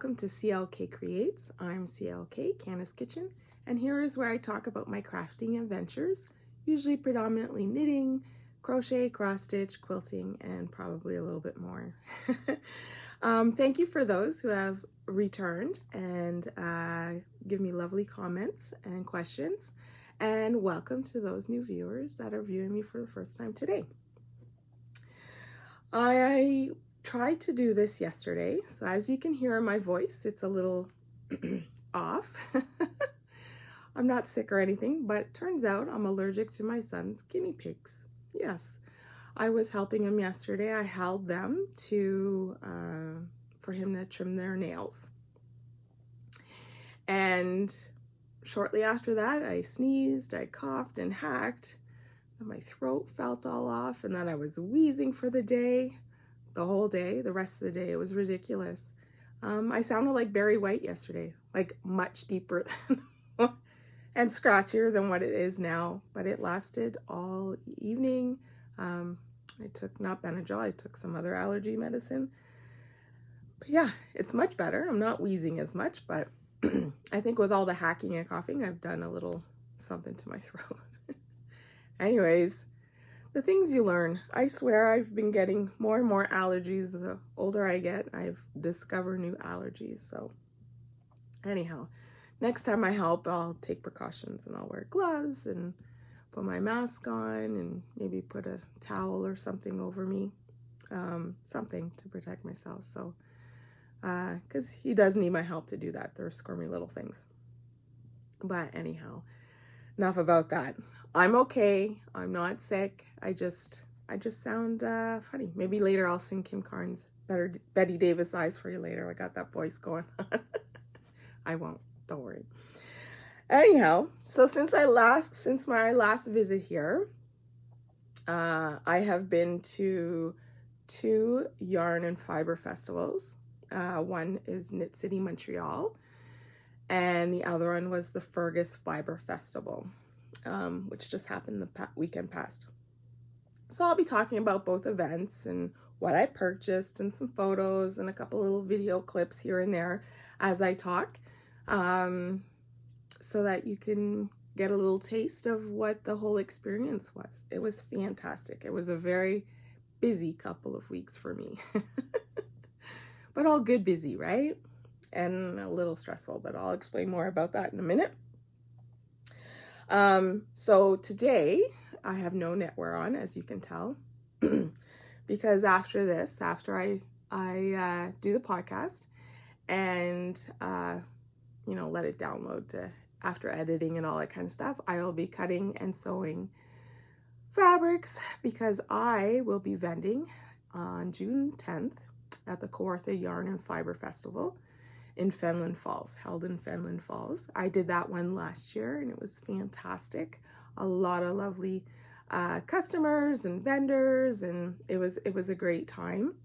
welcome to CLK Creates. I'm CLK, Candice Kitchen, and here is where I talk about my crafting adventures, usually predominantly knitting, crochet, cross stitch, quilting, and probably a little bit more. Thank you for those who have returned and give me lovely comments and questions, and welcome to those new viewers that are viewing me for the first time today. I tried to do this yesterday, so as you can hear in my voice, it's a little off. I'm not sick or anything, but it turns out I'm allergic to my son's guinea pigs. Yes, I was helping him yesterday. I held them for him to trim their nails. And shortly after that, I sneezed, I coughed and hacked, and my throat felt all off, and then I was wheezing for the whole day, the rest of the day. It was ridiculous. I sounded like Barry White yesterday, like much deeper than and scratchier than what it is now, but it lasted all evening. I took not Benadryl, I took some other allergy medicine. But yeah, it's much better. I'm not wheezing as much, but I think with all the hacking and coughing, I've done a little something to my throat. Anyways, the things you learn. I swear I've been getting more and more allergies. The older I get, I've discovered new allergies. So anyhow, next time I help, I'll take precautions and I'll wear gloves and put my mask on and maybe put a towel or something over me, something to protect myself. So, because he does need my help to do that. They're squirmy little things. But anyhow, enough about that. I'm okay. I'm not sick. I just sound funny. Maybe later I'll sing Kim Carnes' Betty Davis Eyes for you later. I got that voice going on. I won't. Don't worry. Anyhow, so since my last visit here, I have been to 2 yarn and fiber festivals. One is Knit City Montreal, and the other one was the Fergus Fibre Festival, which just happened the weekend past. So I'll be talking about both events and what I purchased and some photos and a couple little video clips here and there as I talk, so that you can get a little taste of what the whole experience was. It was fantastic. It was a very busy couple of weeks for me, but all good busy, right? And a little stressful, but I'll explain more about that in a minute. So today I have no knitwear on, as you can tell, because after I do the podcast and, let it download after editing and all that kind of stuff, I will be cutting and sewing fabrics because I will be vending on June 10th at the Kawartha Yarn and Fiber Festival in Fenelon Falls, held in Fenelon Falls. I did that one last year and it was fantastic. A lot of lovely customers and vendors, and it was a great time.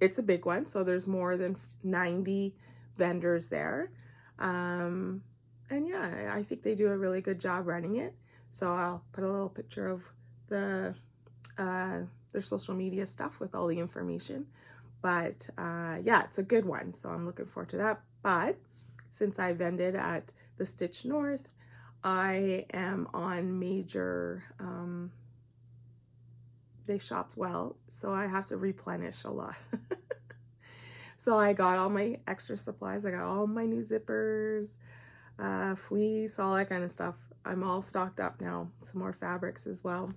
It's a big one, so there's more than 90 vendors there. And yeah, I think they do a really good job running it. So I'll put a little picture of their social media stuff with all the information. But yeah, it's a good one, so I'm looking forward to that. But since I vended at the Stitch North, I am on major, they shopped well, so I have to replenish a lot. So I got all my extra supplies. I got all my new zippers, fleece, all that kind of stuff. I'm all stocked up now. Some more fabrics as well.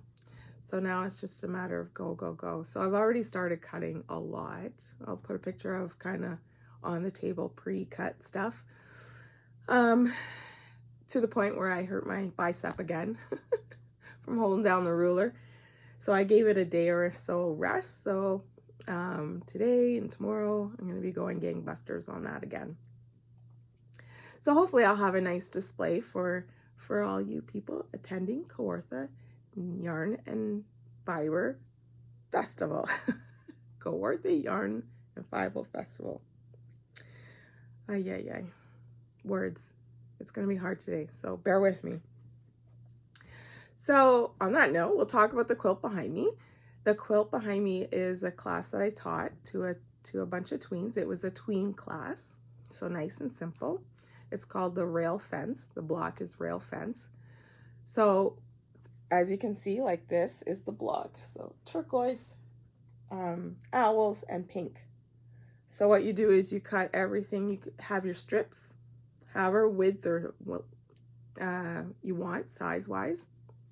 So now it's just a matter of go, go, go. So I've already started cutting a lot. I'll put a picture of kind of on the table pre-cut stuff. To the point where I hurt my bicep again from holding down the ruler. So I gave it a day or so rest. So today and tomorrow, I'm going to be going gangbusters on that again. So hopefully I'll have a nice display for all you people attending Kawartha Yarn and Fiber Festival. Kawartha Yarn and Fiber Festival. Ay. Words. It's going to be hard today, so bear with me. So on that note, we'll talk about the quilt behind me. The quilt behind me is a class that I taught to to a bunch of tweens. It was a tween class, so nice and simple. It's called the Rail Fence. The block is Rail Fence. So as you can see, like, this is the block. So turquoise, owls, and pink. So what you do is you cut everything. You have your strips, however width or you want size-wise,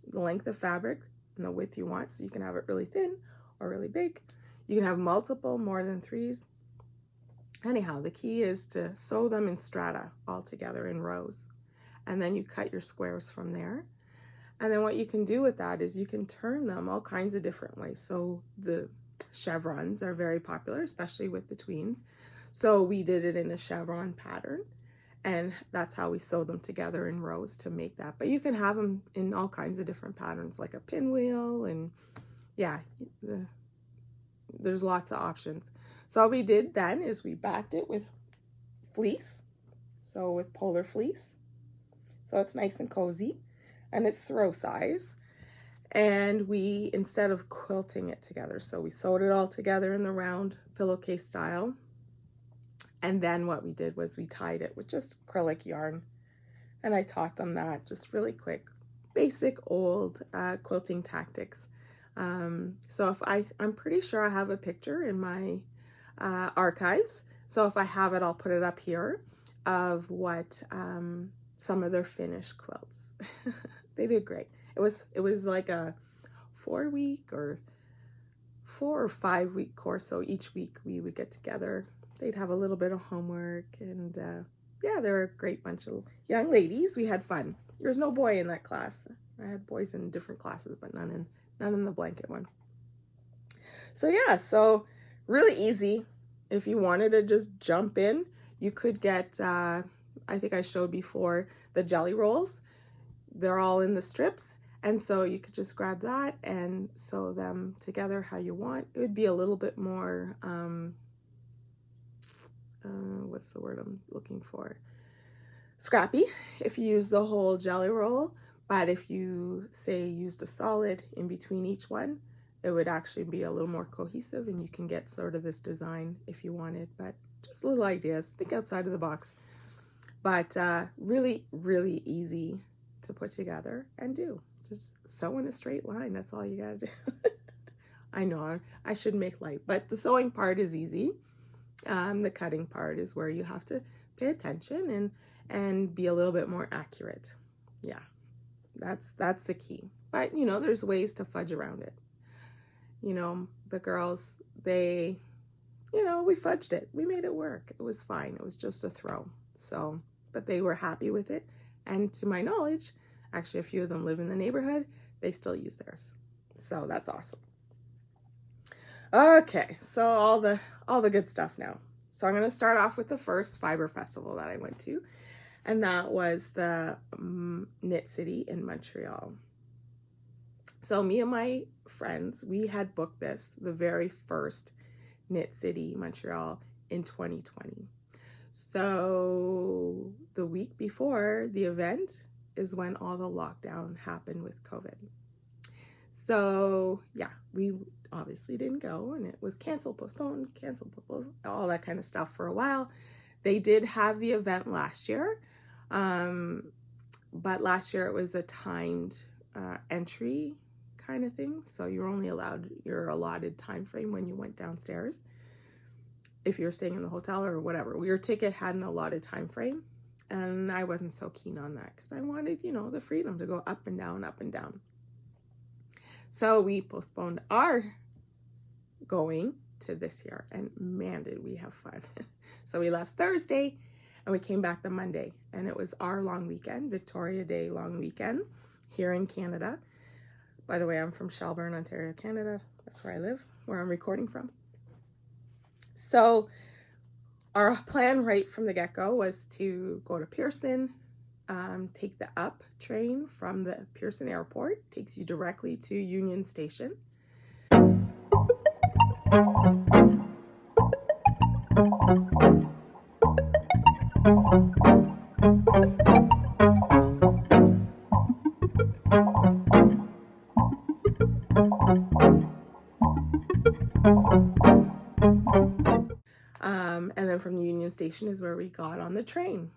the length of fabric and the width you want. So you can have it really thin or really big. You can have multiple, more than 3s. Anyhow, the key is to sew them in strata all together in rows. And then you cut your squares from there. And then what you can do with that is you can turn them all kinds of different ways. So the chevrons are very popular, especially with the tweens. So we did it in a chevron pattern, and that's how we sew them together in rows to make that. But you can have them in all kinds of different patterns, like a pinwheel, and yeah, there's lots of options. So what we did then is we backed it with fleece, so with polar fleece. So it's nice and cozy, and it's throw size. And we, instead of quilting it together, so we sewed it all together in the round pillowcase style. And then what we did was we tied it with just acrylic yarn. And I taught them that just really quick, basic old quilting tactics. So if I'm pretty sure I have a picture in my archives. So if I have it, I'll put it up here of what some of their finished quilts. They did great. It was like a 4 or 5 week course. So each week we would get together. They'd have a little bit of homework, and yeah, they were a great bunch of young ladies. We had fun. There was no boy in that class. I had boys in different classes, but none in the blanket one. So yeah, so really easy. If you wanted to just jump in, you could get, I think I showed before, the jelly rolls. They're all in the strips. And so you could just grab that and sew them together how you want. It would be a little bit more, what's the word I'm looking for? Scrappy if you use the whole jelly roll. But if you, say, used a solid in between each one, it would actually be a little more cohesive, and you can get sort of this design if you wanted. But just little ideas. Think outside of the box. But really, really easy to put together and do. Just sew in a straight line. That's all you gotta do. I know I should make light, but the sewing part is easy. The cutting part is where you have to pay attention and be a little bit more accurate. Yeah, that's the key. But you know, there's ways to fudge around it. You know, the girls, they, you know, we fudged it. We made it work. It was fine. It was just a throw. So, but they were happy with it. And to my knowledge, actually a few of them live in the neighborhood. They still use theirs. So that's awesome. Okay, so all the good stuff now. So I'm going to start off with the first fiber festival that I went to, and that was the Knit City in Montreal. So me and my friends, we had booked this, the very first Knit City Montreal, in 2020. So the week before the event is when all the lockdown happened with COVID. So yeah, we obviously didn't go, and it was canceled, postponed, all that kind of stuff for a while. They did have the event last year, but last year it was a timed entry kind of thing. So you're only allowed your allotted time frame when you went downstairs. If you're staying in the hotel or whatever, your ticket had an allotted time frame, and I wasn't so keen on that because I wanted, you know, the freedom to go up and down, up and down. So we postponed our going to this year, and man, did we have fun. So we left Thursday and we came back the Monday, and it was our long weekend, Victoria Day long weekend here in Canada. By the way, I'm from Shelburne, Ontario, Canada. That's where I live, where I'm recording from. So our plan right from the get-go was to go to Pearson, take the up train from the Pearson Airport, takes you directly to Union Station. And then from the Union Station is where we got on the train.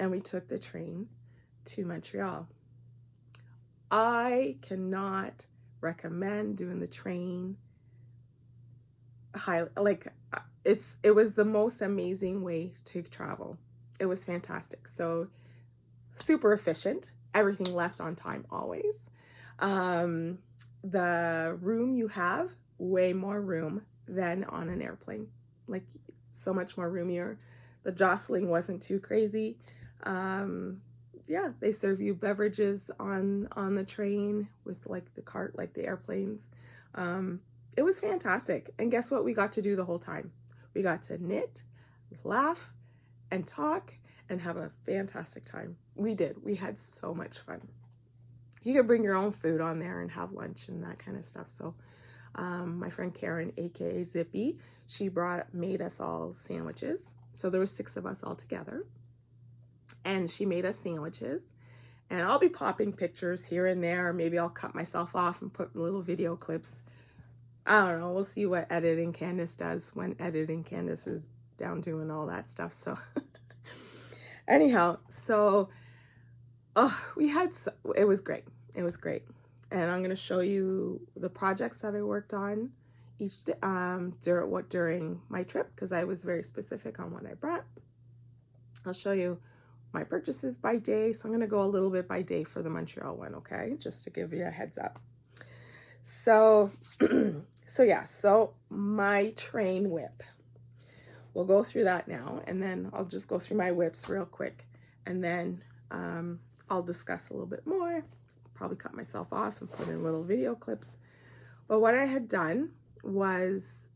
And we took the train to Montreal. I cannot recommend doing the train. It was the most amazing way to travel. It was fantastic. So super efficient. Everything left on time always. The room you have, way more room than on an airplane. Like, so much more roomier. The jostling wasn't too crazy. Yeah, they serve you beverages on the train with like the cart, like the airplanes. It was fantastic. And guess what we got to do the whole time? We got to knit, laugh, and talk, and have a fantastic time. We did. We had so much fun. You could bring your own food on there and have lunch and that kind of stuff. So my friend Karen, aka Zippy, she made us all sandwiches. So there were 6 of us all together. And she made us sandwiches. And I'll be popping pictures here and there. Maybe I'll cut myself off and put little video clips. I don't know. We'll see what Editing Candice does when Editing Candice is down doing all that stuff. So anyhow, so it was great. It was great. And I'm going to show you the projects that I worked on during my trip, because I was very specific on what I brought. I'll show you my purchases by day. So I'm going to go a little bit by day for the Montreal one, okay? Just to give you a heads up. So, so my train whip. We'll go through that now, and then I'll just go through my whips real quick, and then I'll discuss a little bit more, probably cut myself off and put in little video clips. But what I had done was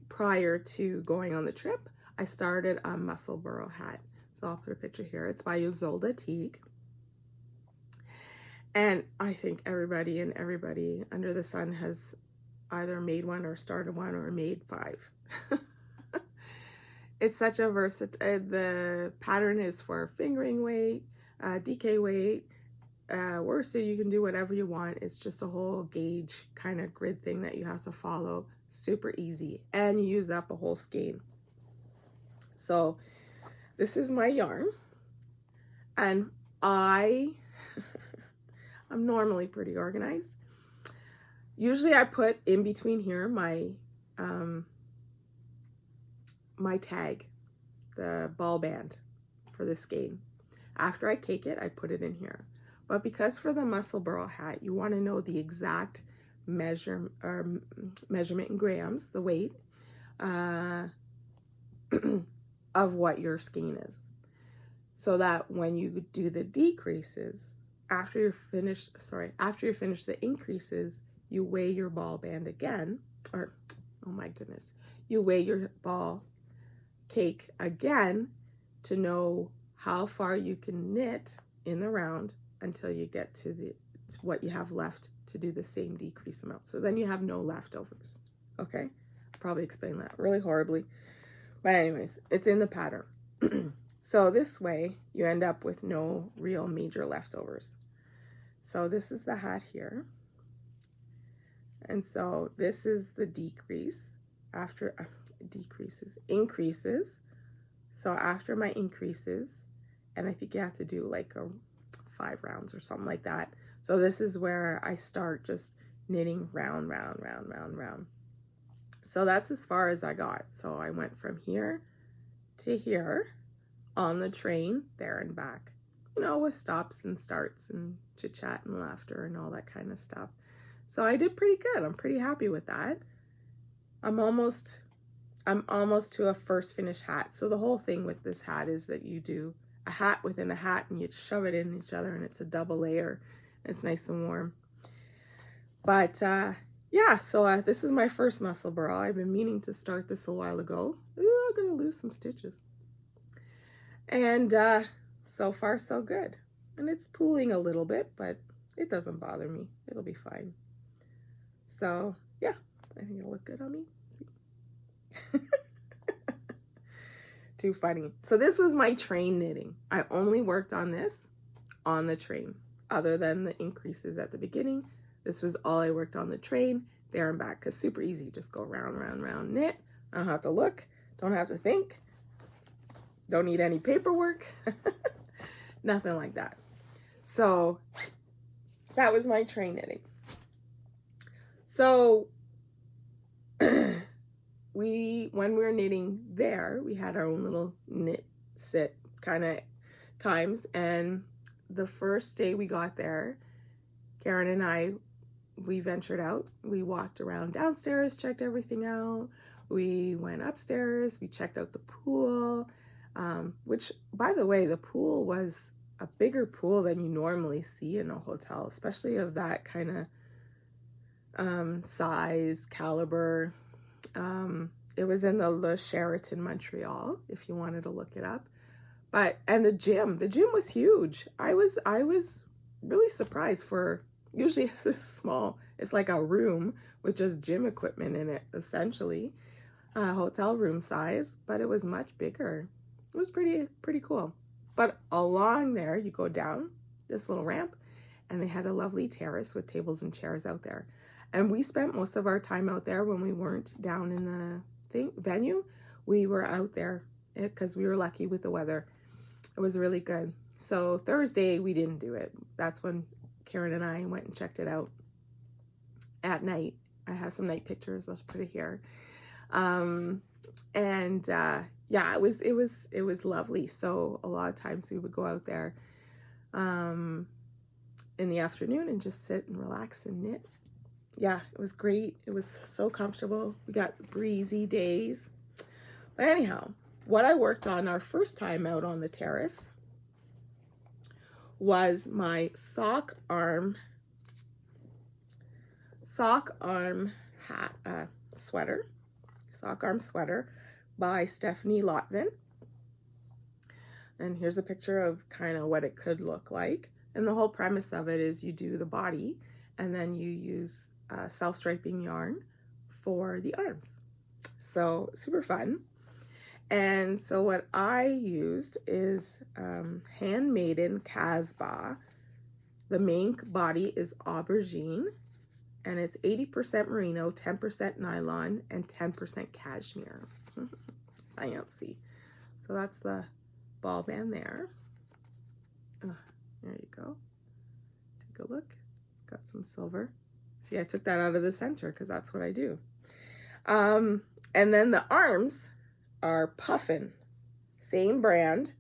prior to going on the trip, I started a Musselburgh hat. So I'll put a picture here. It's by Ysolda Teague. And I think everybody under the sun has either made one or started one or made 5. It's such a the pattern is for fingering weight, DK weight, worsted. You can do whatever you want. It's just a whole gauge kind of grid thing that you have to follow. Super easy, and you use up a whole skein. So this is my yarn, and I'm normally pretty organized. Usually I put in between here my my tag, the ball band for the skein. After I cake it, I put it in here. But because for the Musselburgh hat, you want to know the exact measurement in grams, the weight of what your skein is, so that when you do the decreases, after you finish the increases, you weigh your ball band again, or oh my goodness, you weigh your ball cake again to know how far you can knit in the round until you get to what you have left to do the same decrease amount. So then you have no leftovers. Okay, I probably explained that really horribly, but anyways, it's in the pattern. So this way you end up with no real major leftovers. So this is the hat here, and so this is the decrease after increases. So after my increases, and I think you have to do like 5 rounds or something like that. So this is where I start just knitting round. So that's as far as I got. So I went from here to here on the train, there and back, with stops and starts and chit chat and laughter and all that kind of stuff. So I did pretty good. I'm pretty happy with that. I'm almost I'm almost to a first finish hat. So the whole thing with this hat is that you do a hat within a hat and you shove it in each other, and it's a double layer. It's nice and warm. But yeah, so this is my first muscle burl. I've been meaning to start this a while ago. Ooh, I'm gonna lose some stitches. And so far so good. And it's pooling a little bit, but it doesn't bother me. It'll be fine. So yeah, I think it'll look good on me. Too funny. So this was my train knitting. I only worked on this on the train, other than the increases at the beginning. This was all I worked on the train, there and back, because super easy. Just go round, round, round, knit. I don't have to look, don't have to think, don't need any paperwork, nothing like that. So that was my train knitting. So when we were knitting there, we had our own little knit sit kind of times. And the first day we got there, Karen and I, we ventured out. We walked around downstairs, checked everything out. We went upstairs, we checked out the pool, which, by the way, the pool was a bigger pool than you normally see in a hotel, especially of that kind of size, caliber. It was in the Sheraton Montreal, if you wanted to look it up. But, and the gym was huge. I was really surprised. For usually it's this small, it's like a room with just gym equipment in it, essentially, hotel room size, but it was much bigger. It was pretty cool. But along there, you go down this little ramp, and they had a lovely terrace with tables and chairs out there. And we spent most of our time out there when we weren't down in the venue. We were out there because we were lucky with the weather. It was really good. So Thursday, we didn't do it. That's when Karen and I went and checked it out at night. I have some night pictures. I'll put it here. Yeah, it was lovely. So a lot of times we would go out there in the afternoon and just sit and relax and knit. Yeah, it was great. It was so comfortable. We got breezy days. But anyhow, what I worked on our first time out on the terrace was my sock arm hat, sweater, sock arm sweater by Stephanie Lotvin. And here's a picture of kind of what it could look like. And the whole premise of it is you do the body and then you use self-striping yarn for the arms. So super fun. And so what I used is handmaiden Casbah. The main body is aubergine, and it's 80% merino, 10% nylon, and 10% cashmere. Fancy. So that's the ball band there. There you go. Take a look. It's got some silver. See, I took that out of the center because that's what I do. And then the arms are Puffin. Same brand,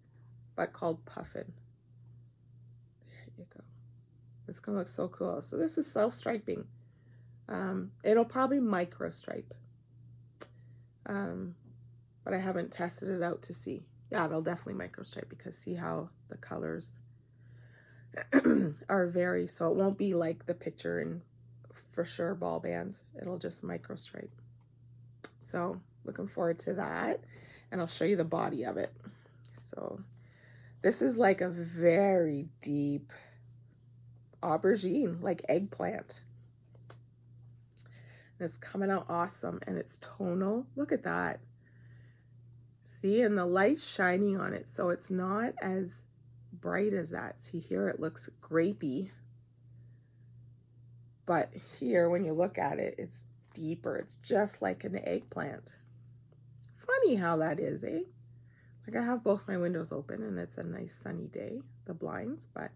but called Puffin. There you go. It's going to look so cool. So this is self-striping. It'll probably micro stripe. But I haven't tested it out to see. Yeah, it'll definitely micro stripe because see how the colors are very, so it won't be like the picture in for sure ball bands. It'll just micro stripe. So looking forward to that, and I'll show you the body of it. So this is like a very deep aubergine, like eggplant. And it's coming out awesome, and it's tonal. Look at that. See, and the light's shining on it, so it's not as bright as that. See here, it looks grapey. But here, when you look at it, it's deeper. It's just like an eggplant. Funny how that is, eh? Like I have both my windows open and it's a nice sunny day, the blinds, but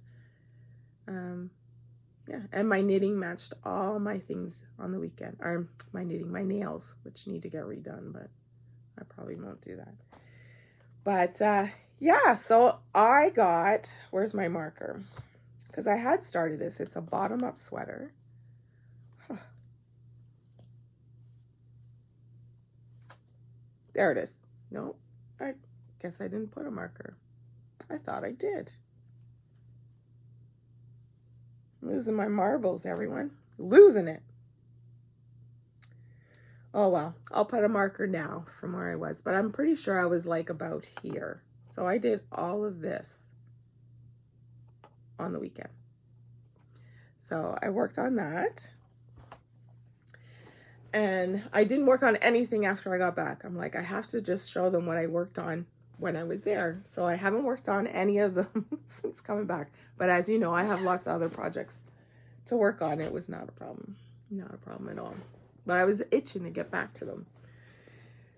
yeah. And my knitting matched all my things on the weekend. Or my nails, which need to get redone, but I probably won't do that. But yeah, so I got, where's my marker? Because I had started this. It's a bottom-up sweater. There it is. No, I guess I didn't put a marker. I thought I did. I'm losing my marbles, everyone. Losing it. Oh, well, I'll put a marker now from where I was, but I'm pretty sure I was like about here. So I did all of this on the weekend. So I worked on that. And I didn't work on anything after I got back. I'm like, I have to just show them what I worked on when I was there. So I haven't worked on any of them since coming back. But as you know, I have lots of other projects to work on. It was not a problem. Not a problem at all. But I was itching to get back to them.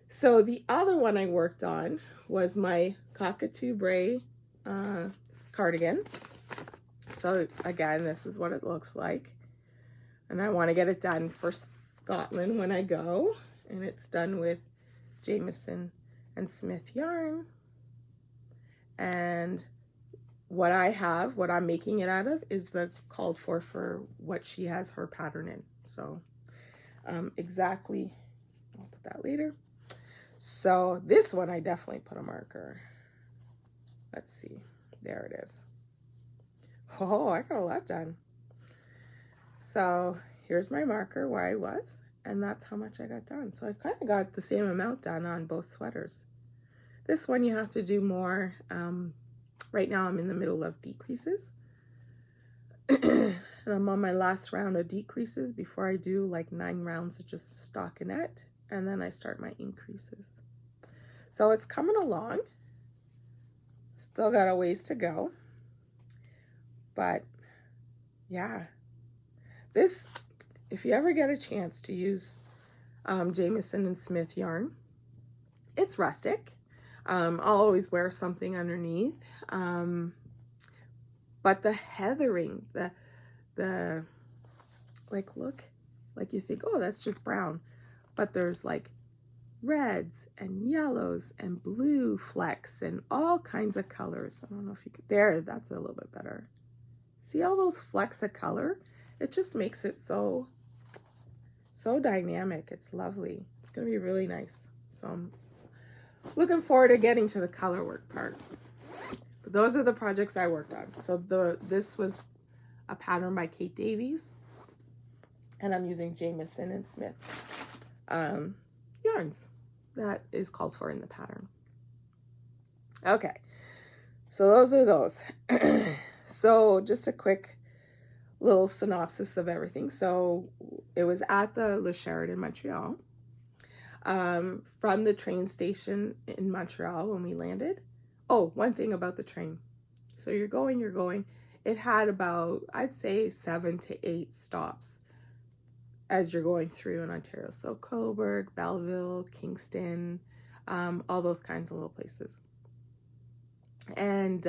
So the other one I worked on was my cockatoo bray cardigan. So again, this is what it looks like. And I want to get it done for Scotland when I go. And it's done with Jameson and Smith yarn. And what I have, what I'm making it out of, is the called for what she has her pattern in. So exactly, I'll put that later. So this one I definitely put a marker. Let's see, there it is. Oh, I got a lot done. So here's my marker where I was, and that's how much I got done. So I kind of got the same amount done on both sweaters. This one you have to do more. Right now I'm in the middle of decreases. And I'm on my last round of decreases before I do like 9 rounds of just stockinette, and then I start my increases. So it's coming along. Still got a ways to go. But yeah, this, if you ever get a chance to use Jameson and Smith yarn, it's rustic. I'll always wear something underneath. But the heathering, the like, look, like you think, oh, that's just brown. But there's like reds and yellows and blue flecks and all kinds of colors. I don't know if you could, there, that's a little bit better. See all those flecks of color? It just makes it so dynamic. It's lovely. It's going to be really nice. So I'm looking forward to getting to the color work part. But those are the projects I worked on. So this was a pattern by Kate Davies, and I'm using Jameson and Smith yarns. That is called for in the pattern. Okay, so those are those. So just a quick little synopsis of everything. So it was at the Le Sheraton in Montreal. From the train station in Montreal when we landed. Oh, one thing about the train. So you're going. It had about, I'd say 7 to 8 stops as you're going through in Ontario. So Cobourg, Belleville, Kingston, all those kinds of little places. And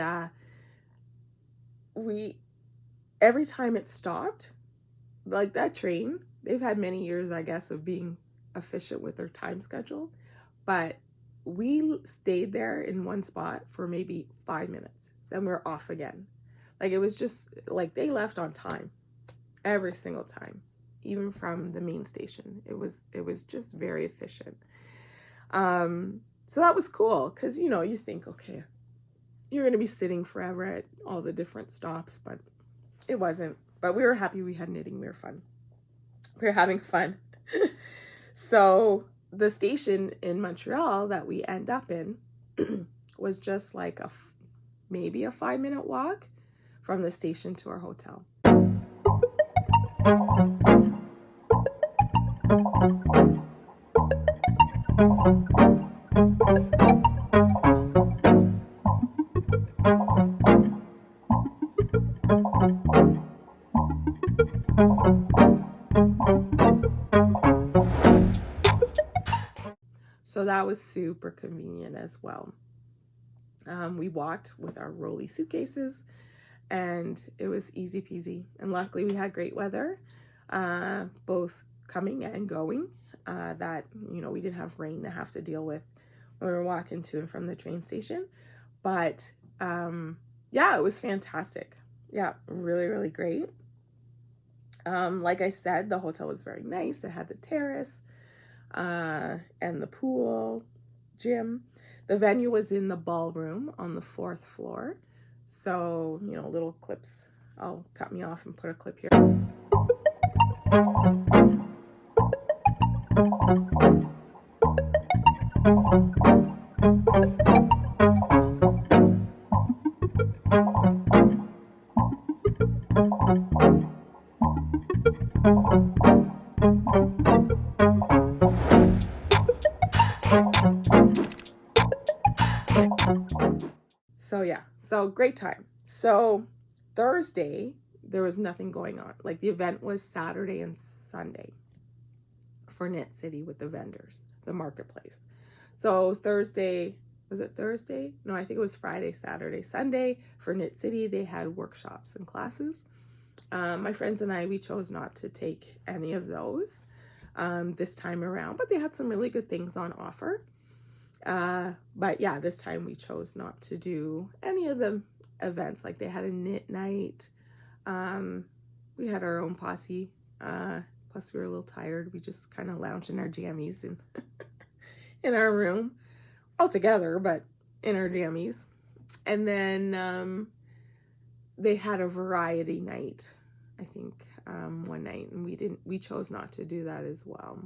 every time it stopped, like that train, they've had many years, I guess, of being efficient with their time schedule, but we stayed there in one spot for maybe 5 minutes, then we were off again. Like, it was just like they left on time every single time, even from the main station. It was just very efficient. So that was cool, because you think, okay, you're going to be sitting forever at all the different stops, but it wasn't. But we were happy we had knitting. We were having fun. So the station in Montreal that we end up in was just like maybe a 5-minute walk from the station to our hotel. So that was super convenient as well. We walked with our rolly suitcases, and it was easy peasy. And luckily we had great weather, both coming and going, that, we didn't have rain to have to deal with when we were walking to and from the train station. But yeah, it was fantastic. Yeah, really, really great. Like I said, the hotel was very nice. It had the terrace and the pool, gym. The venue was in the ballroom on the 4th floor. So, you know, little clips. I'll cut me off and put a clip here. So yeah, so great time. So Thursday, there was nothing going on. Like the event was Saturday and Sunday for Knit City with the vendors, the marketplace. So Thursday, was it Thursday? No, I think it was Friday, Saturday, Sunday for Knit City. They had workshops and classes. My friends and I, we chose not to take any of those this time around, but they had some really good things on offer. But yeah, this time we chose not to do any of the events. Like they had a knit night. We had our own posse. Plus we were a little tired. We just kind of lounged in our jammies and in our room all together, but in our jammies. And then they had a variety night, I think, one night, and we chose not to do that as well.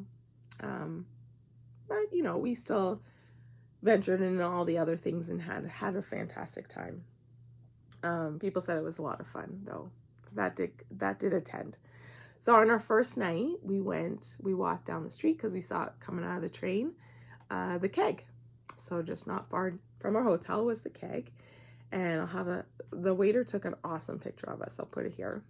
But you know, we still ventured into all the other things and had a fantastic time. People said it was a lot of fun though. That did attend. So on our first night, we walked down the street because we saw it coming out of the train, the keg. So just not far from our hotel was the keg. And the waiter took an awesome picture of us. I'll put it here.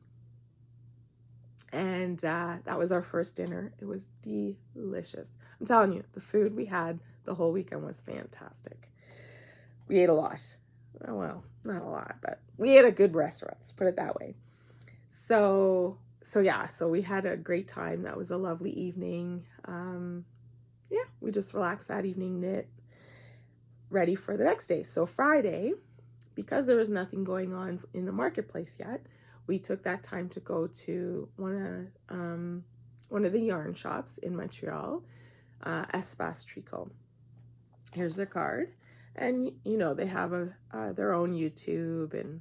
And that was our first dinner. It was delicious. I'm telling you, the food we had the whole weekend was fantastic. We ate a lot. Well, not a lot, but we ate at good restaurants, put it that way. So yeah, so we had a great time. That was a lovely evening. Yeah, we just relaxed that evening, knit, ready for the next day. So Friday, because there was nothing going on in the marketplace yet, we took that time to go to one of the yarn shops in Montreal, Espace Tricot. Here's their card, and you know they have their own YouTube and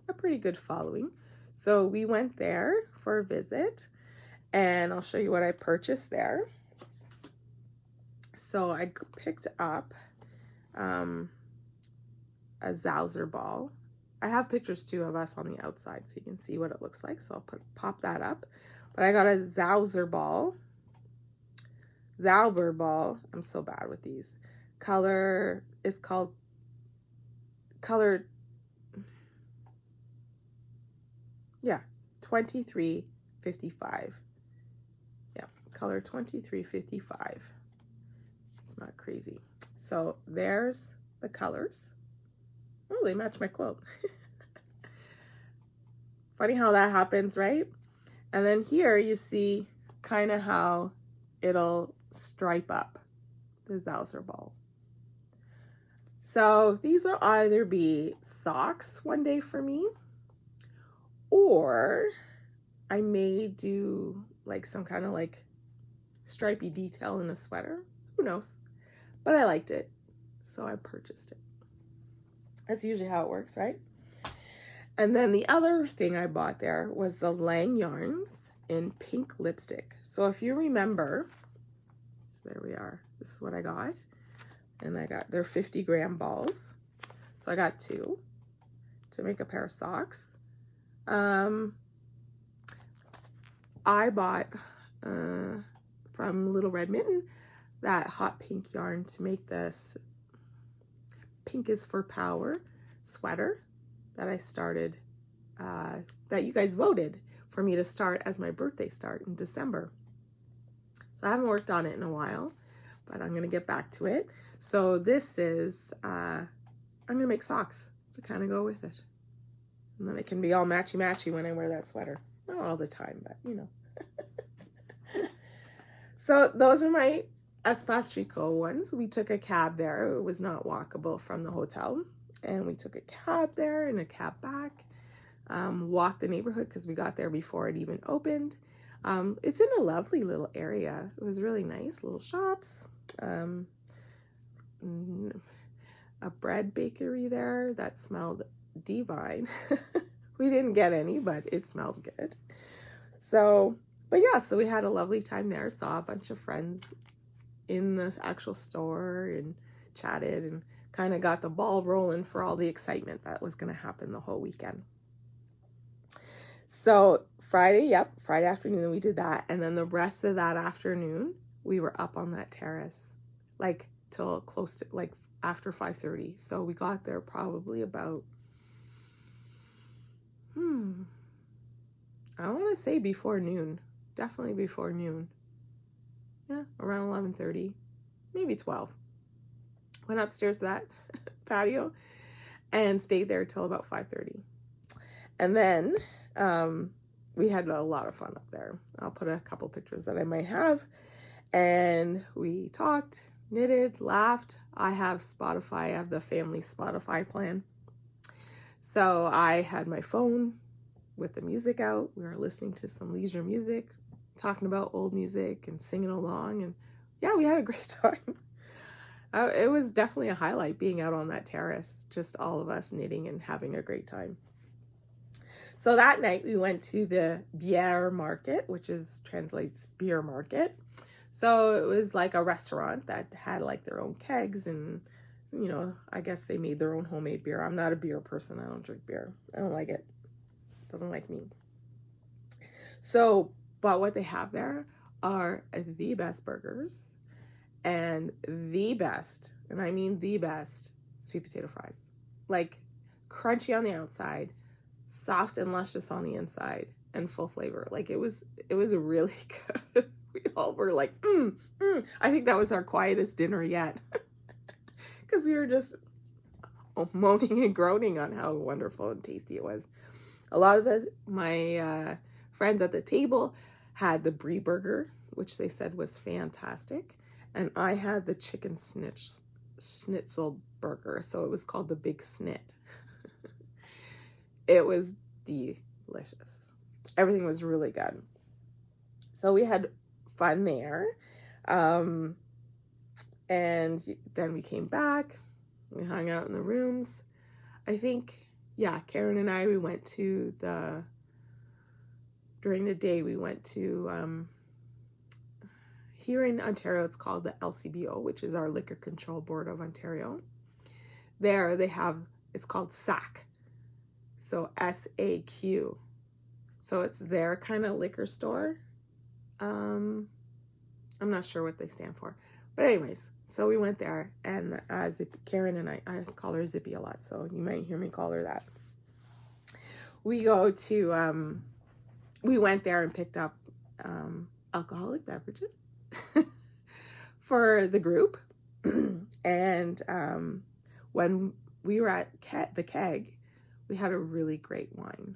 a pretty good following. So we went there for a visit, and I'll show you what I purchased there. So I picked up a Zauser ball. I have pictures too of us on the outside so you can see what it looks like. So I'll pop that up. But I got a Zauber ball. I'm so bad with these. Color is called color. Yeah, 2355. Yeah, color 2355. It's not crazy. So there's the colors. Oh, they match my quilt. Funny how that happens, right? And then here you see kind of how it'll stripe up the Zauser ball. So these will either be socks one day for me, or I may do like some kind of like stripy detail in a sweater. Who knows? But I liked it, so I purchased it. That's usually how it works, right? And then the other thing I bought there was the Lang yarns in pink lipstick. So if you remember, so there we are. This is what I got. And I got their 50-gram balls. So I got 2 to make a pair of socks. I bought from Little Red Mitten that hot pink yarn to make this Pink is for Power sweater that I started, that you guys voted for me to start as my birthday start in December. So I haven't worked on it in a while, but I'm gonna get back to it. So this is, I'm gonna make socks to kind of go with it. And then it can be all matchy-matchy when I wear that sweater. Not all the time, but you know. So those are my Espace Tricot ones. We took a cab there. It was not walkable from the hotel. And we took a cab there and a cab back. Walked the neighborhood because we got there before it even opened. It's in a lovely little area. It was really nice. Little shops. a bread bakery there that smelled divine. We didn't get any, but it smelled good. So, but yeah, so we had a lovely time there, saw a bunch of friends in the actual store and chatted and kind of got the ball rolling for all the excitement that was going to happen the whole weekend. So Friday afternoon we did that, and then the rest of that afternoon we were up on that terrace like till close to like after 5:30. So we got there probably about I want to say before noon. Definitely before noon. Yeah, around 11:30, maybe 12. Went upstairs to that patio and stayed there till about 5:30. And then we had a lot of fun up there. I'll put a couple pictures that I might have. And we talked, knitted, laughed. I have Spotify. I have the family Spotify plan. So I had my phone with the music out. We were listening to some leisure music, talking about old music and singing along. And yeah, we had a great time. It was definitely a highlight being out on that terrace, just all of us knitting and having a great time. So that night we went to the bière market, which translates beer market. So it was like a restaurant that had like their own kegs and, you know, I guess they made their own homemade beer. I'm not a beer person. I don't drink beer. I don't like it. It doesn't like me. So, but what they have there are the best burgers and the best, and I mean the best, sweet potato fries. Like crunchy on the outside, soft and luscious on the inside, and full flavor. Like it was really good. We all were like, I think that was our quietest dinner yet. Because we were just moaning and groaning on how wonderful and tasty it was. A lot of my friends at the table had the brie burger, which they said was fantastic. And I had the chicken schnitzel burger. So it was called the Big Snit. It was delicious. Everything was really good. So we had fun there. And then we came back. We hung out in the rooms. I think, yeah, Karen and I, we went to during the day, we went to, here in Ontario, it's called the LCBO, which is our Liquor Control Board of Ontario. There they have, it's called SAQ. So SAQ. So it's their kind of liquor store. I'm not sure what they stand for. But anyways, so we went there, and Karen and I call her Zippy a lot, so you might hear me call her that. We went there and picked up alcoholic beverages for the group. And when we were at the keg, we had a really great wine.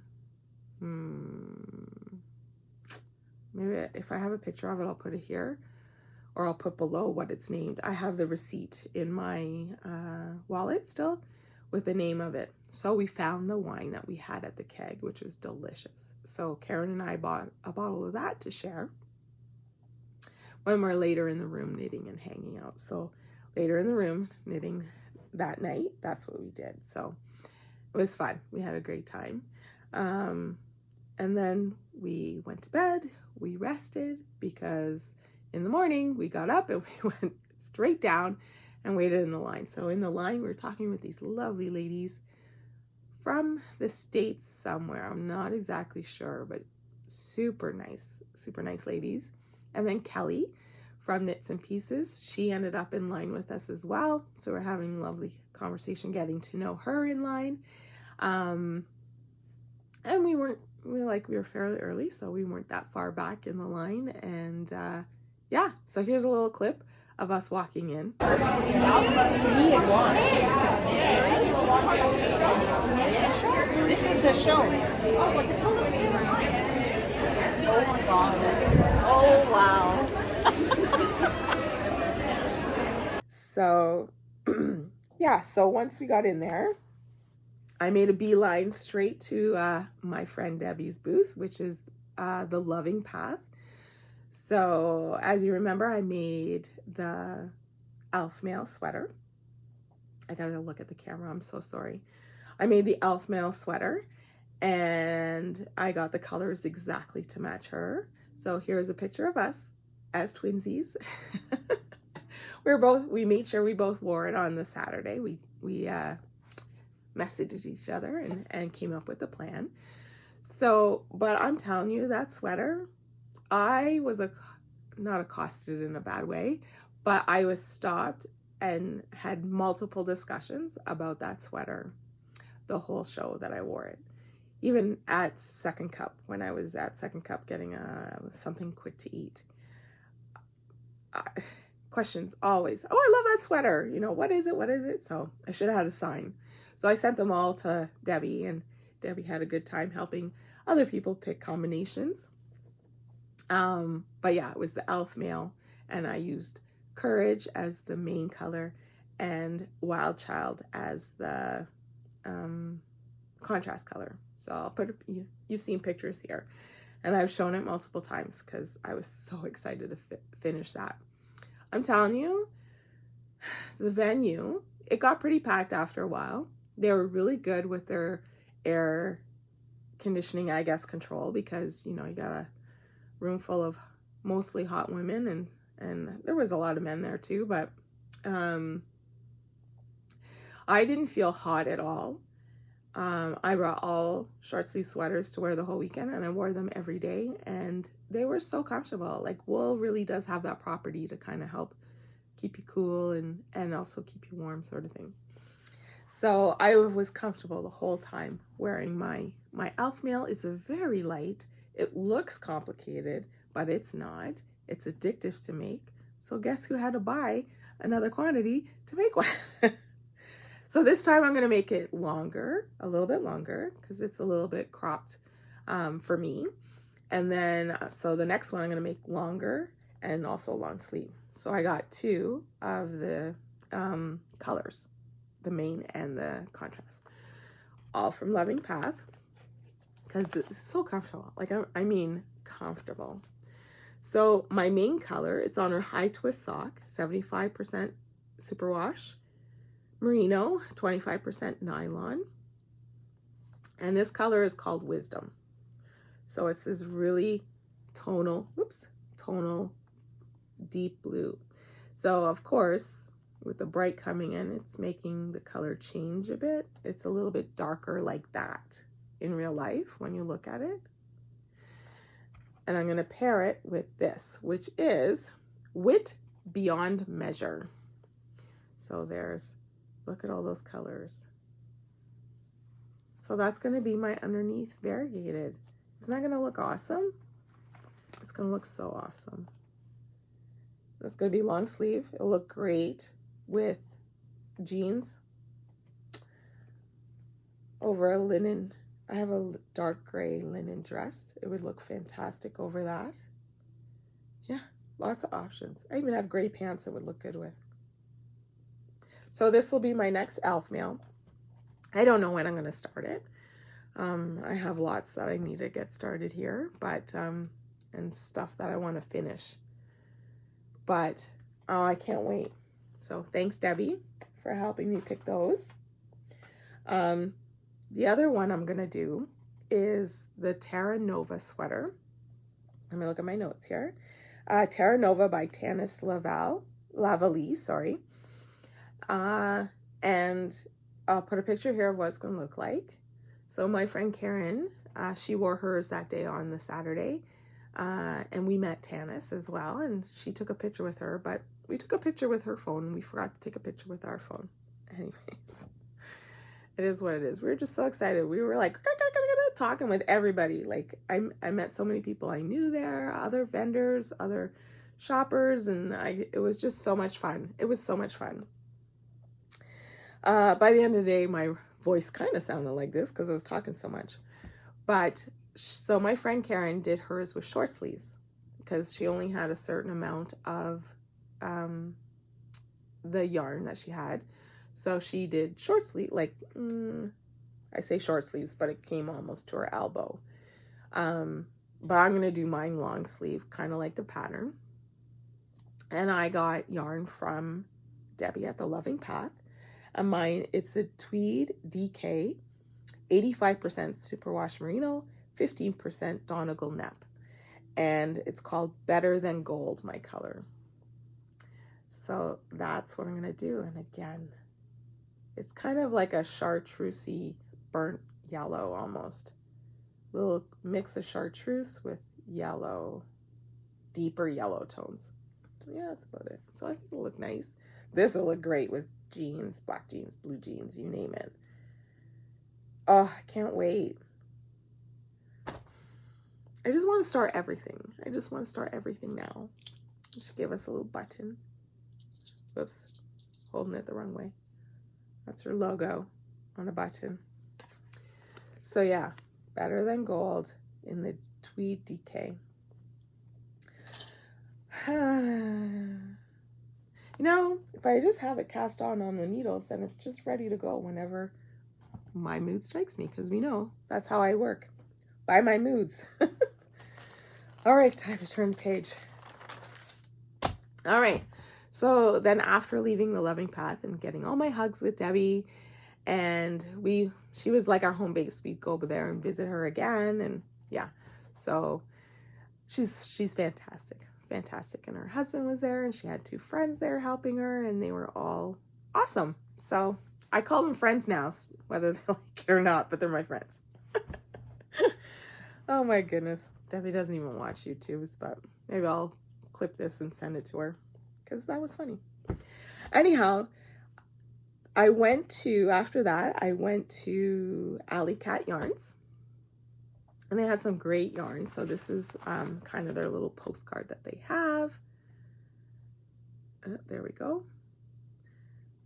Maybe if I have a picture of it, I'll put it here, or I'll put below what it's named. I have the receipt in my wallet still with the name of it. So we found the wine that we had at the keg, which was delicious. So Karen and I bought a bottle of that to share when we're later in the room knitting and hanging out. So later in the room knitting that night, that's what we did. So it was fun. We had a great time. And then we went to bed, we rested, because in the morning we got up and we went straight down and waited in the line. So in the line, we were talking with these lovely ladies from the States somewhere. I'm not exactly sure, but super nice ladies. And then Kelly from Knits and Pieces, she ended up in line with us as well. So we're having a lovely conversation, getting to know her in line. And we were fairly early, so we weren't that far back in the line. And yeah, so here's a little clip of us walking in. This is the show. Oh my God. Oh wow. So yeah, so once we got in there, I made a beeline straight to my friend Debbie's booth, which is the Loving Path. So as you remember, I made the elf mail sweater, I gotta look at the camera. I'm so sorry. I made the elf male sweater, and I got the colors exactly to match her. So here's a picture of us as twinsies. We made sure we both wore it on the Saturday. We messaged each other and came up with a plan. So, but I'm telling you, that sweater, I was not accosted in a bad way, but I was stopped and had multiple discussions about that sweater the whole show that I wore it. Even at Second Cup, when I was at Second Cup getting something quick to eat. Questions always, oh, I love that sweater. You know, what is it? What is it? So I should have had a sign. So I sent them all to Debbie, and Debbie had a good time helping other people pick combinations. But yeah, it was the elf male, and I used Courage as the main color and Wild Child as the contrast color. So I'll put, you've seen pictures here, and I've shown it multiple times because I was so excited to finish that. I'm telling you, the venue, it got pretty packed after a while. They were really good with their air conditioning, I guess, control, because, you know, you got a room full of mostly hot women, and there was a lot of men there too, but I didn't feel hot at all. I brought all short sleeve sweaters to wear the whole weekend, and I wore them every day, and they were so comfortable. Like, wool really does have that property to kind of help keep you cool and also keep you warm, sort of thing. So I was comfortable the whole time wearing my elf male. Is very light. It looks complicated, but it's not. It's addictive to make. So guess who had to buy another quantity to make one? So this time I'm going to make it longer, a little bit longer, because it's a little bit cropped for me. And then, so the next one I'm going to make longer and also long sleeve. So I got two of the colors, the main and the contrast, all from Loving Path, because it's so comfortable. Like, I mean, comfortable. So my main color, it's on her high twist sock, 75% superwash, merino, 25% nylon. And this color is called Wisdom. So it's this really tonal deep blue. So of course, with the bright coming in, it's making the color change a bit. It's a little bit darker like that in real life when you look at it. And I'm going to pair it with this, which is Wit Beyond Measure. So there's, look at all those colors. So that's going to be my underneath variegated. Isn't that going to look awesome? It's going to look so awesome. It's going to be long sleeve. It'll look great with jeans over a linen. I have a dark gray linen dress. It would look fantastic over that. Yeah, lots of options. I even have gray pants it would look good with. So this will be my next elf mail. I don't know when I'm going to start it. I have lots that I need to get started here, but and stuff that I want to finish. But oh, I can't wait. So thanks, Debbie, for helping me pick those. The other one I'm going to do is the Terra Nova sweater. Let me look at my notes here. Terra Nova by Tanis Lavalley, sorry. And I'll put a picture here of what it's going to look like. So my friend Karen, she wore hers that day on the Saturday. And we met Tanis as well, and she took a picture with her, but we took a picture with her phone and we forgot to take a picture with our phone. Anyways, it is what it is. We were just so excited. We were like talking with everybody. Like I met so many people I knew there, other vendors, other shoppers, and it was just so much fun. It was so much fun. By the end of the day, my voice kind of sounded like this because I was talking so much. But so my friend Karen did hers with short sleeves because she only had a certain amount of the yarn that she had. So she did short sleeve, like I say short sleeves, but it came almost to her elbow. But I'm going to do mine long sleeve, kind of like the pattern. And I got yarn from Debbie at the Loving Path. And mine, it's a tweed DK, 85% superwash merino, 15% Donegal nep. And it's called Better Than Gold, my color. So that's what I'm going to do. And again, it's kind of like a chartreusey burnt yellow almost. Little mix of chartreuse with yellow, deeper yellow tones. Yeah, that's about it. So I think it'll look nice. This will look great with jeans, black jeans, blue jeans, you name it. Oh, I can't wait. I just want to start everything. I just want to start everything now. She gave us a little button. Whoops, holding it the wrong way. That's her logo on a button. So yeah, Better Than Gold in the tweed DK. You know, if I just have it cast on the needles, then it's just ready to go whenever my mood strikes me, because we know that's how I work, by my moods. All right, time to turn the page. All right, so then after leaving the Loving Path and getting all my hugs with Debbie, and she was like our home base. We'd go over there and visit her again, and yeah, so she's fantastic. And her husband was there, and she had 2 friends there helping her, and they were all awesome. So I call them friends now, whether they like it or not, but they're my friends. Oh my goodness. Debbie doesn't even watch YouTubes, but maybe I'll clip this and send it to her, because that was funny. Anyhow, after that, I went to Alley Cat Yarns. And they had some great yarns. So this is kind of their little postcard that they have. There we go.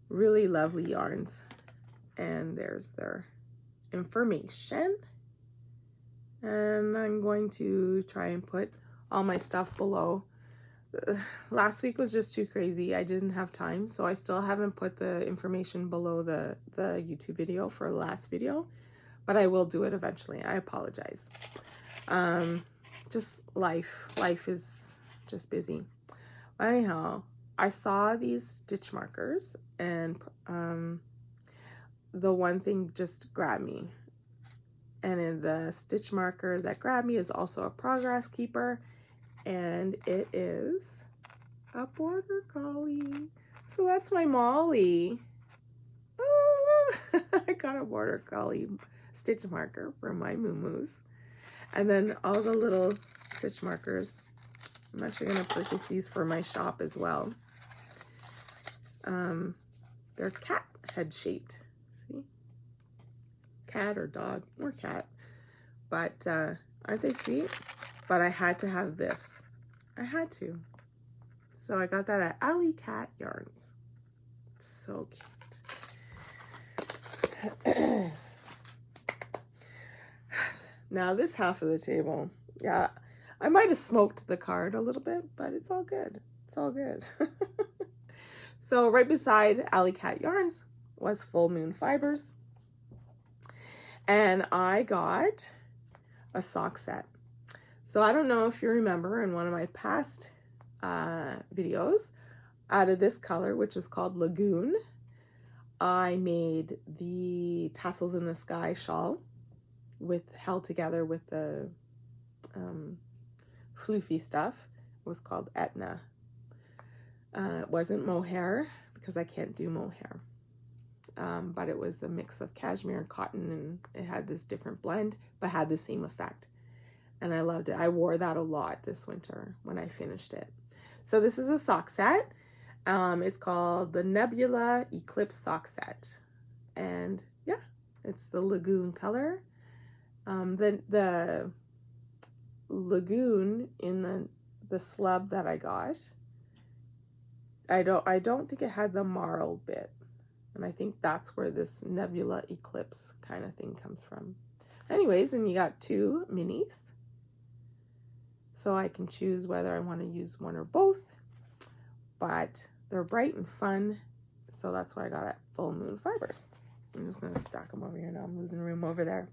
Really lovely yarns. And there's their information. And I'm going to try and put all my stuff below. Last week was just too crazy. I didn't have time. So I still haven't put the information below the YouTube video for the last video. But I will do it eventually. I apologize. Just life is just busy. Anyhow, I saw these stitch markers, and the one thing just grabbed me. And in the stitch marker that grabbed me is also a progress keeper, and it is a border collie. So that's my Molly. Oh, I got a border collie stitch marker for my moo-moos. And then all the little stitch markers. I'm actually going to purchase these for my shop as well. They're cat head shaped. See? Cat or dog or cat. But aren't they sweet? But I had to have this. I had to. So I got that at Alley Cat Yarns. So cute. Now this half of the table, yeah, I might have smoked the card a little bit, but it's all good. It's all good. So right beside Alley Cat Yarns was Full Moon Fibers. And I got a sock set. So I don't know if you remember in one of my past videos, out of this color, which is called Lagoon, I made the Tassels in the Sky shawl held together with the floofy stuff. It was called Etna. It wasn't mohair because I can't do mohair. But it was a mix of cashmere and cotton, and it had this different blend, but had the same effect. And I loved it. I wore that a lot this winter when I finished it. So this is a sock set. It's called the Nebula Eclipse Sock Set. And yeah, it's the Lagoon color. The Lagoon in the slub that I got, I don't think it had the marl bit. And I think that's where this Nebula Eclipse kind of thing comes from. Anyways, and you got 2 minis. So I can choose whether I want to use one or both. But they're bright and fun. So that's why I got at Full Moon Fibers. I'm just going to stack them over here now. I'm losing room over there.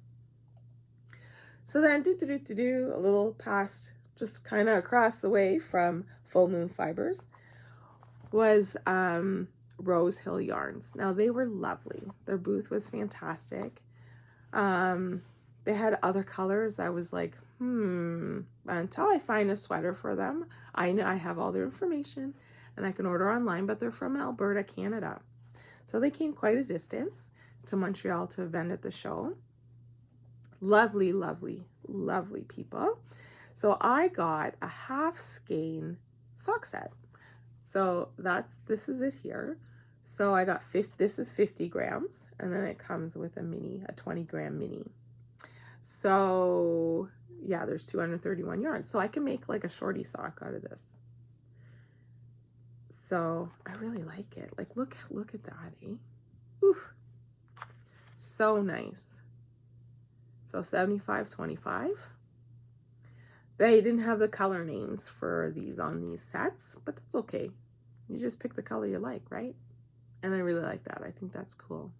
So then, a little past, just kind of across the way from Full Moon Fibers, was Rose Hill Yarns. Now they were lovely. Their booth was fantastic. They had other colors. I was like, until I find a sweater for them, I know I have all their information and I can order online, but they're from Alberta, Canada. So they came quite a distance to Montreal to vend at the show. Lovely, lovely, lovely people. So I got a half skein sock set. So this is it here. So I got this is 50 grams, and then it comes with a 20-gram mini. So yeah, there's 231 yards. So I can make like a shorty sock out of this. So I really like it. Like, look at that, eh? Oof. So nice. So 75.25. They didn't have the color names for these on these sets, but that's okay. You just pick the color you like, right? And I really like that. I think that's cool.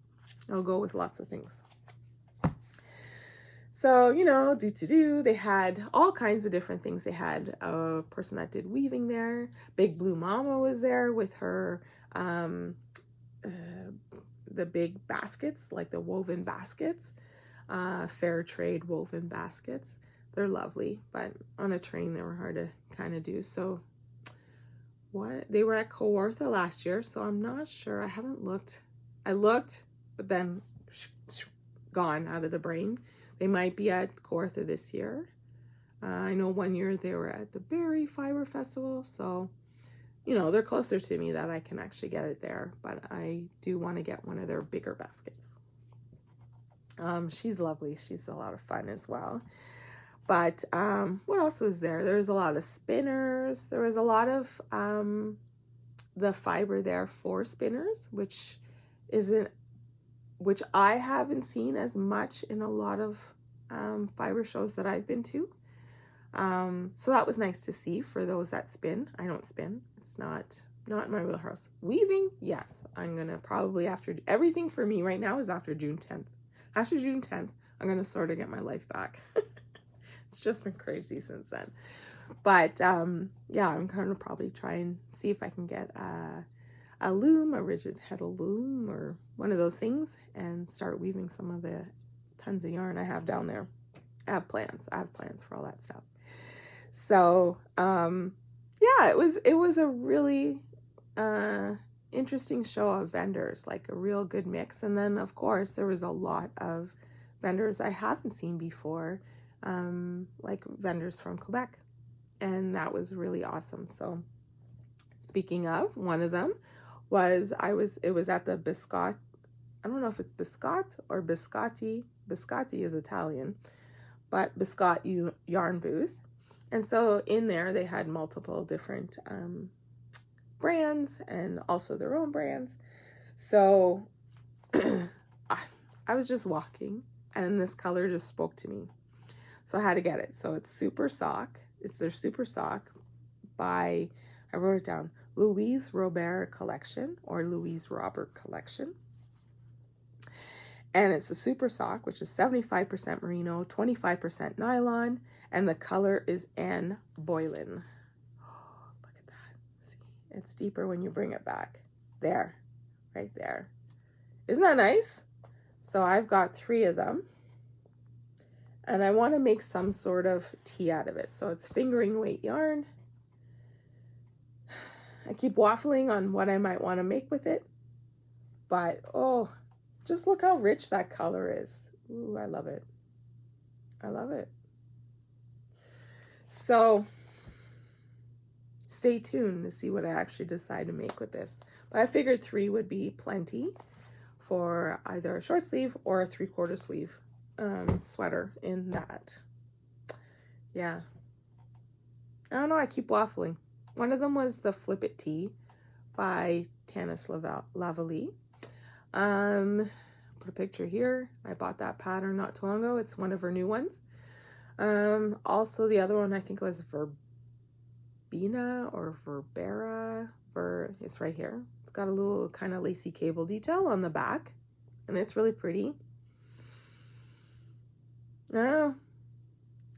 It'll go with lots of things. So, you know, they had all kinds of different things. They had a person that did weaving there. Big Blue Mama was there with her, the big baskets, like the woven baskets, fair trade woven baskets. They're lovely, but on a train they were hard to kind of do. So they were at Kawartha last year, so I'm not sure. I haven't looked. I looked, but then gone out of the brain. They might be at Kawartha this year. I know one year they were at the Berry Fibre Festival, so you know, they're closer to me that I can actually get it there, but I do want to get one of their bigger baskets. She's lovely. She's a lot of fun as well. But what else was there? There was a lot of spinners. There was a lot of the fiber there for spinners, which I haven't seen as much in a lot of fiber shows that I've been to. So that was nice to see for those that spin. I don't spin. It's not my wheelhouse. Weaving, yes. I'm going to probably everything for me right now is after June 10th. After June 10th, I'm going to sort of get my life back. It's just been crazy since then. But yeah, I'm going to probably try and see if I can get a loom, a rigid heddle loom, or one of those things, and start weaving some of the tons of yarn I have down there. I have plans for all that stuff. So yeah, it was a really interesting show of vendors, like a real good mix. And then of course there was a lot of vendors I haven't seen before, like vendors from Quebec, and that was really awesome. So speaking of, one of them was it was at the Biscotti. I don't know if it's Biscotti or Biscotti. Biscotti is Italian, but Biscotti yarn booth. And so in there they had multiple different brands and also their own brands. So I was just walking and this color just spoke to me. So I had to get it. So it's Super Sock. It's their Super Sock by, I wrote it down, Louise Robert Collection or Louise Robert Collection. And it's a Super Sock, which is 75% merino, 25% nylon, and the color is Anne Boylan. Oh, look at that. See, it's deeper when you bring it back. There, right there. Isn't that nice? So I've got 3 of them. And I want to make some sort of tee out of it. So it's fingering weight yarn. I keep waffling on what I might want to make with it. But, oh, just look how rich that color is. Ooh, I love it. I love it. So stay tuned to see what I actually decide to make with this. But I figured 3 would be plenty for either a short sleeve or a 3/4 sleeve sweater in that. Yeah. I don't know. I keep waffling. One of them was the Flip It Tee by Tanis Lavallee. Put a picture here. I bought that pattern not too long ago. It's one of her new ones. Also the other one, I think it was Verbena or Verbera. It's right here. It's got a little kind of lacy cable detail on the back, and it's really pretty. I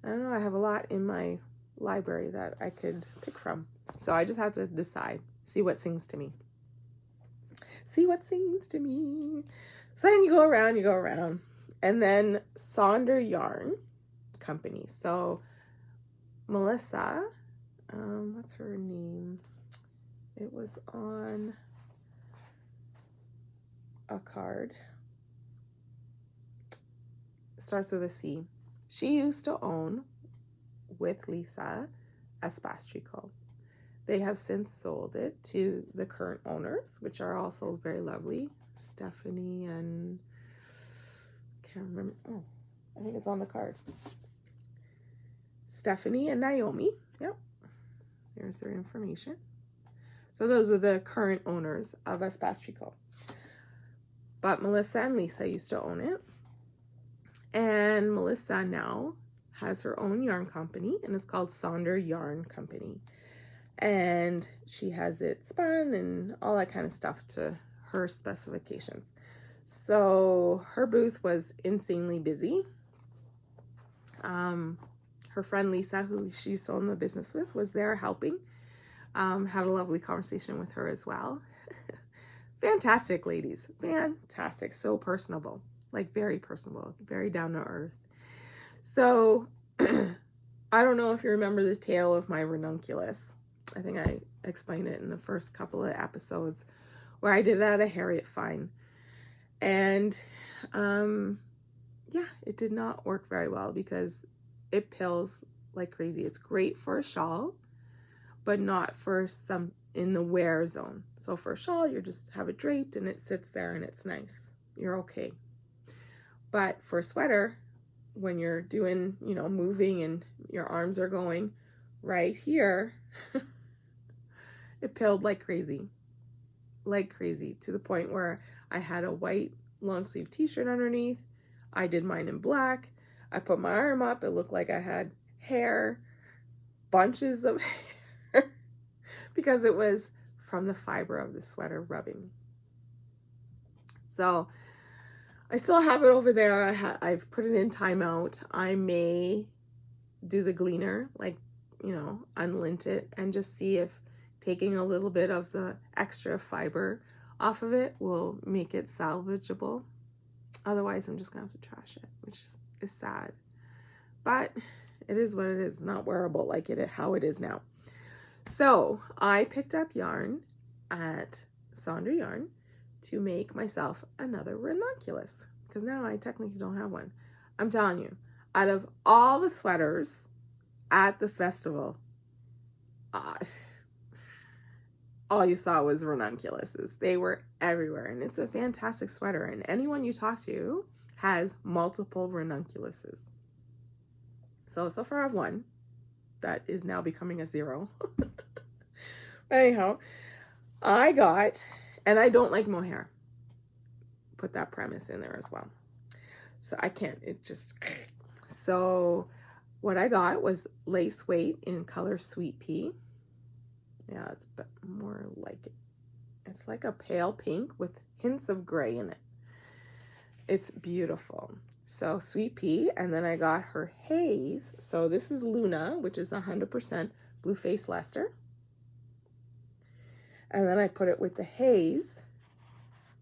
don't know. I have a lot in my library that I could pick from. So I just have to decide, see what sings to me. see what sings to me. So then you go around. And then Sonder Yarn Company. So Melissa, what's her name? It was on a card. Starts with a C. She used to own, with Lisa, Espace Tricot. They have since sold it to the current owners, which are also very lovely. Stephanie and, can't remember, oh, I think it's on the card. Stephanie and Naomi, yep. There's their information. So those are the current owners of Espace Tricot. But Melissa and Lisa used to own it. And Melissa now has her own yarn company, and it's called Sonder Yarn Company. And she has it spun and all that kind of stuff to her specifications. So her booth was insanely busy. Her friend Lisa, who she used to own the business with, was there helping. Had a lovely conversation with her as well. Fantastic ladies, fantastic, so personable, like very personable, very down to earth. So I don't know if you remember the tale of my ranunculus. I think I explained it in the first couple of episodes where I did it at a Harriet Fine. And yeah, it did not work very well because it pills like crazy. It's great for a shawl, but not for some in the wear zone. So for a shawl, you just have it draped and it sits there and it's nice. You're okay. But for a sweater, when you're doing, you know, moving and your arms are going right here, it pilled like crazy to the point where I had a white long sleeve t-shirt underneath. I did mine in black. I put my arm up. It looked like I had hair, bunches of hair, because it was from the fiber of the sweater rubbing. So I still have it over there. I've put it in timeout. I may do the gleaner, like, you know, unlint it and just see if taking a little bit of the extra fiber off of it will make it salvageable. Otherwise, I'm just gonna have to trash it, which is sad. But it is what it is. It's not wearable like how it is now. So I picked up yarn at Sonder Yarn to make myself another ranunculus, because now I technically don't have one. I'm telling you, out of all the sweaters at the festival, all you saw was ranunculuses. They were everywhere, and it's a fantastic sweater, and anyone you talk to has multiple ranunculuses. So far I have one that is now becoming a 0. But anyhow, I got, and I don't like mohair. Put that premise in there as well. So I can't, so what I got was lace weight in color Sweet Pea. Yeah, it's more like it. It's like a pale pink with hints of gray in it. It's beautiful. So Sweet Pea, and then I got her Haze. So this is Luna, which is 100% Blue Face Leicester. And then I put it with the Haze,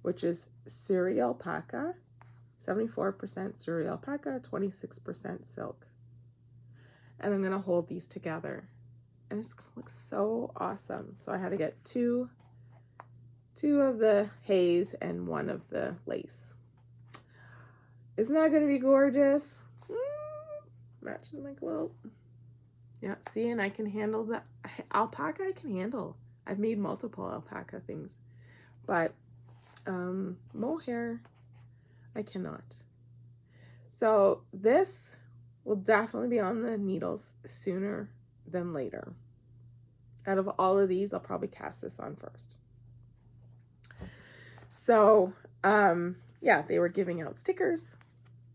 which is Suri Alpaca, 74% Suri Alpaca, 26% silk. And I'm gonna hold these together. And this looks so awesome. So I had to get two of the Haze and one of the lace. Isn't that gonna be gorgeous? Matches my quilt. Yeah, see, and I can handle the alpaca. I can handle. I've made multiple alpaca things, but mohair, I cannot. So this will definitely be on the needles sooner than later. Out of all of these, I'll probably cast this on first. So yeah, they were giving out stickers,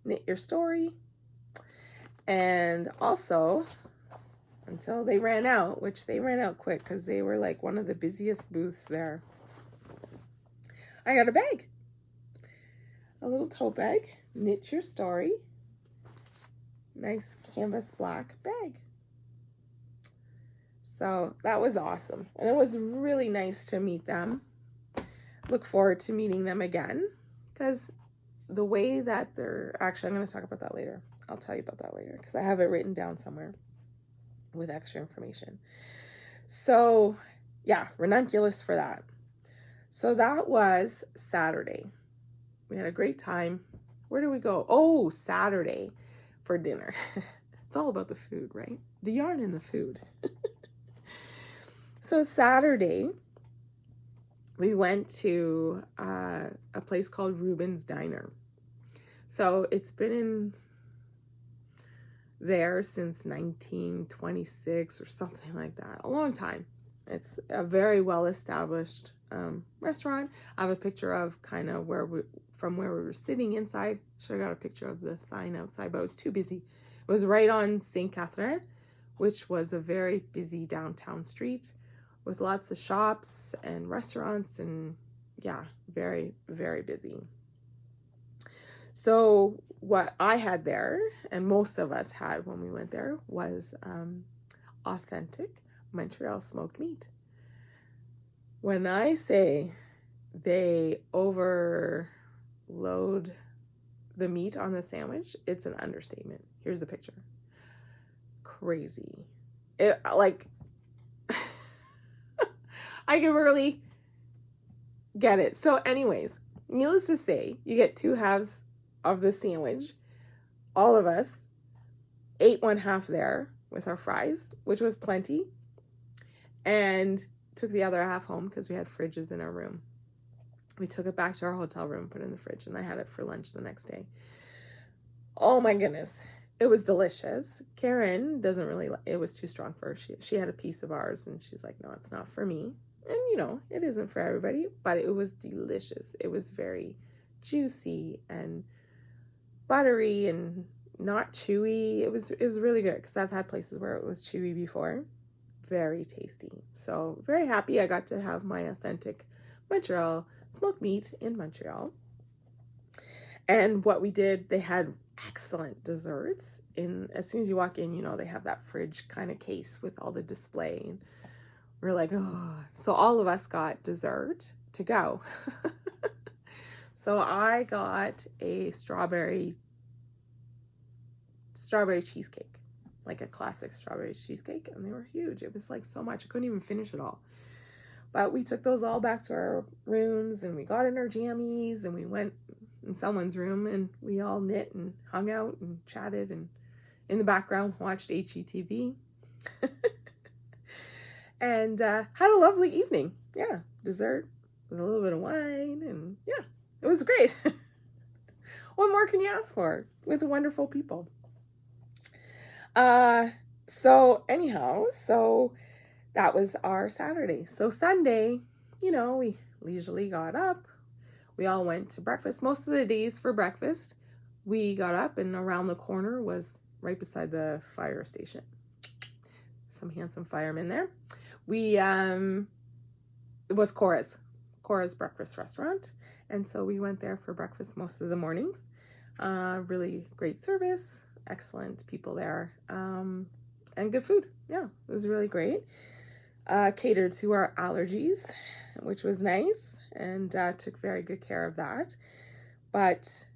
knit your story, and also until they ran out, which they ran out quick because they were like one of the busiest booths there, I got a bag, a little tote bag, knit your story, nice canvas black bag. So that was awesome, and it was really nice to meet them. look forward to meeting them again, because the way that actually, I'm going to talk about that later. I'll tell you about that later because I have it written down somewhere with extra information. So yeah, ranunculus for that. So that was Saturday. We had a great time. Where did we go? Oh, Saturday for dinner. It's all about the food, right? The yarn and the food. So Saturday, we went to a place called Ruben's Diner. So it's been in there since 1926 or something like that. A long time. It's a very well-established restaurant. I have a picture of kind of from where we were sitting inside. Should have got a picture of the sign outside, but it was too busy. It was right on St. Catherine, which was a very busy downtown street with lots of shops and restaurants, and yeah, very, very busy. So what I had there, and most of us had when we went there, was authentic Montreal smoked meat. When I say they overload the meat on the sandwich, it's an understatement. Here's the picture. Crazy. It, like, I can really get it. So anyways, needless to say, you get 2 halves of the sandwich. All of us ate 1 half there with our fries, which was plenty, and took the other half home because we had fridges in our room. We took it back to our hotel room, put it in the fridge, and I had it for lunch the next day. Oh my goodness. It was delicious. Karen doesn't really like it. Was too strong for her. She had a piece of ours and she's like, no, it's not for me. And you know, it isn't for everybody, but it was delicious. It was very juicy and buttery and not chewy. It was really good because I've had places where it was chewy before. Very tasty. So very happy I got to have my authentic Montreal smoked meat in Montreal. And what we did, they had excellent desserts. As soon as you walk in, you know, they have that fridge kind of case with all the display. And we're like, oh. So all of us got dessert to go. So I got a strawberry cheesecake, like a classic strawberry cheesecake, and they were huge. It was like so much. I couldn't even finish it all. But we took those all back to our rooms and we got in our jammies and we went in someone's room and we all knit and hung out and chatted and in the background watched HGTV and had a lovely evening. Yeah, dessert with a little bit of wine, and yeah, it was great. What more can you ask for with wonderful people? So anyhow, so that was our Saturday. So Sunday, you know, we leisurely got up. We all went to breakfast. Most of the days for breakfast, we got up and around the corner was right beside the fire station. Some handsome firemen there. It was Cora's breakfast restaurant. And so we went there for breakfast most of the mornings. Really great service, excellent people there, and good food. Yeah, it was really great. Catered to our allergies, which was nice, and took very good care of that. But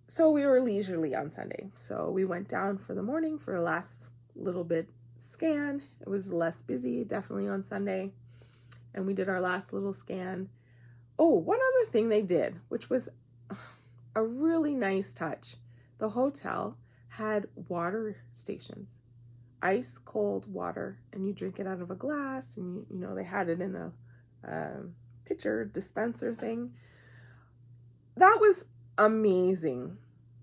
so we were leisurely on Sunday. So we went down for the morning for a last little bit scan. It was less busy, definitely on Sunday. And we did our last little scan. Oh, one other thing they did, which was a really nice touch. The hotel had water stations. Ice cold water, and you drink it out of a glass, and you know they had it in a pitcher dispenser thing. That was amazing.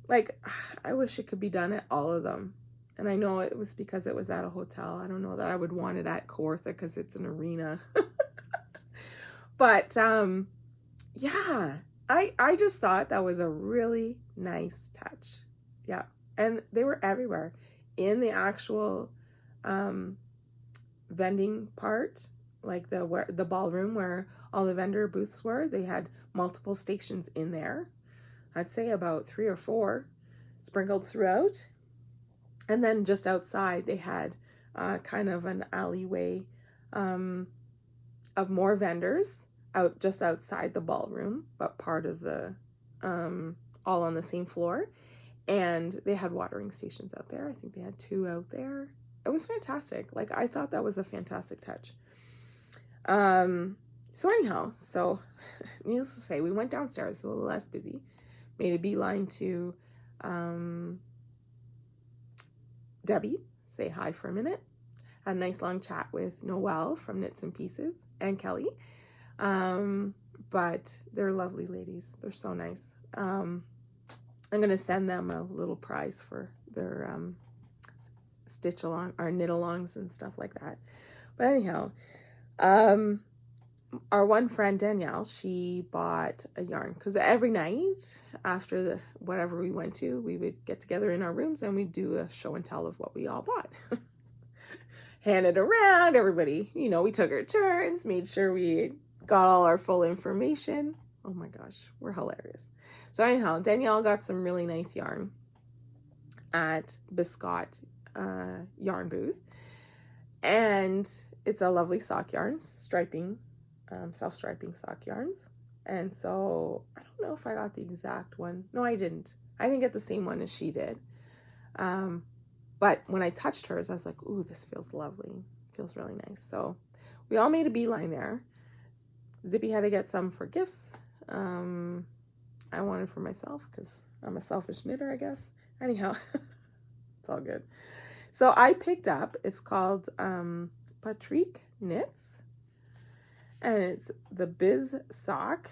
Like, I wish it could be done at all of them. And I know it was because it was at a hotel. I don't know that I would want it at Kawartha because it's an arena. But yeah, I just thought that was a really nice touch. Yeah, and they were everywhere. In the actual vending part, like the ballroom where all the vendor booths were, they had multiple stations in there. I'd say about 3 or 4 sprinkled throughout. And then just outside, they had kind of an alleyway of more vendors just outside the ballroom, but part of the, all on the same floor. And they had watering stations out there. I think they had 2 out there. It was fantastic. Like, I thought that was a fantastic touch. So anyhow, so needless to say, we went downstairs, a little less busy, made a beeline to Debbie, say hi for a minute, had a nice long chat with Noelle from Knits and Pieces and Kelly. But they're lovely ladies. They're so nice. I'm going to send them a little prize for their stitch along or knit alongs and stuff like that. But anyhow, our one friend Danielle, she bought a yarn, because every night after the whatever we went to, we would get together in our rooms and we'd do a show and tell of what we all bought. Hand it around, everybody, you know, we took our turns, made sure we got all our full information. Oh my gosh, we're hilarious. So anyhow, Danielle got some really nice yarn at Biscott yarn booth, and it's a lovely sock yarn, striping, self-striping sock yarns. And so I don't know if I got the exact one. No, I didn't get the same one as she did. But when I touched hers, I was like, ooh, this feels lovely. Feels really nice. So we all made a beeline there. Zippy had to get some for gifts. I wanted for myself because I'm a selfish knitter, I guess. Anyhow, it's all good. So I picked up, it's called Patrick Knits, and it's the Biz Sock,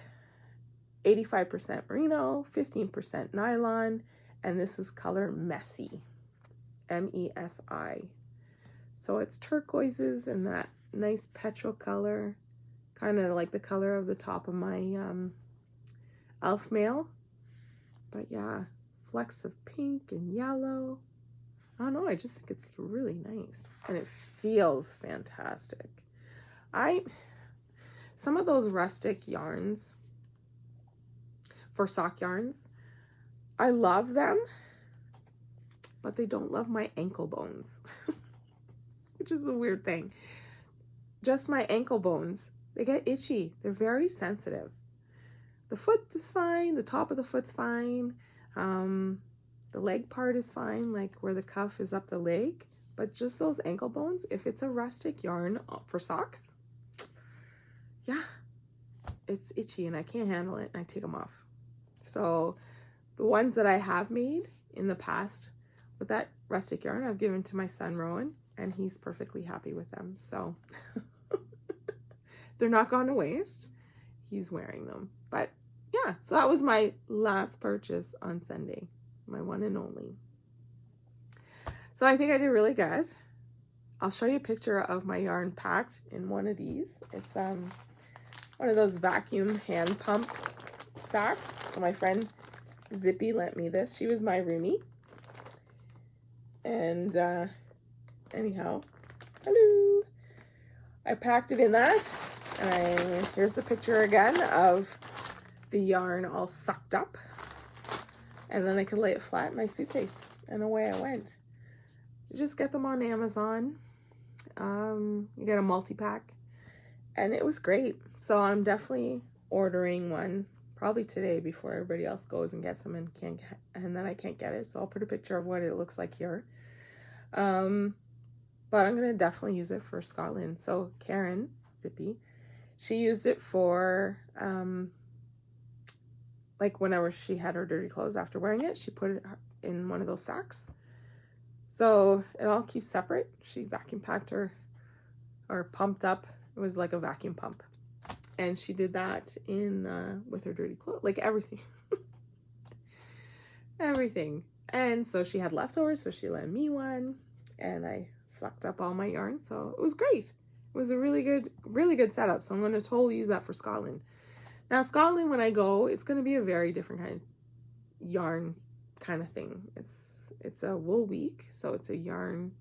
85% merino, 15% nylon, and this is color Messy, M-E-S-I. So it's turquoises and that nice petrol color, kind of like the color of the top of my elf mail. But yeah, flecks of pink and yellow. I don't know, I just think it's really nice. And it feels fantastic. Some of those rustic yarns for sock yarns, I love them, but they don't love my ankle bones, which is a weird thing. Just my ankle bones, they get itchy. They're very sensitive. The foot is fine. The top of the foot's fine. The leg part is fine, like where the cuff is up the leg. But just those ankle bones, if it's a rustic yarn for socks, yeah, it's itchy and I can't handle it and I take them off. So the ones that I have made in the past with that rustic yarn, I've given to my son Rowan, and he's perfectly happy with them. So they're not gone to waste. He's wearing them. But yeah, so that was my last purchase on Sunday, my one and only. So I think I did really good. I'll show you a picture of my yarn packed in one of these. It's one of those vacuum hand pump sacks. So my friend Zippy lent me this. She was my roomie. And anyhow, hello. I packed it in that. And here's the picture again of the yarn all sucked up. And then I could lay it flat in my suitcase. And away I went. You just get them on Amazon. You get a multi-pack. And it was great. So I'm definitely ordering one probably today before everybody else goes and gets them and then I can't get it. So I'll put a picture of what it looks like here. But I'm going to definitely use it for Scotland. So Karen, Zippy, she used it for, like whenever she had her dirty clothes after wearing it, she put it in one of those sacks. So it all keeps separate. She vacuum packed her, or pumped up. It was like a vacuum pump. And she did that in, with her dirty clothes, like everything. Everything. And so she had leftovers, so she lent me one, and I sucked up all my yarn. So it was great. It was a really good setup. So I'm going to totally use that for Scotland. Now Scotland, when I go, it's going to be a very different kind of yarn kind of thing. It's a wool week, so it's a yarn.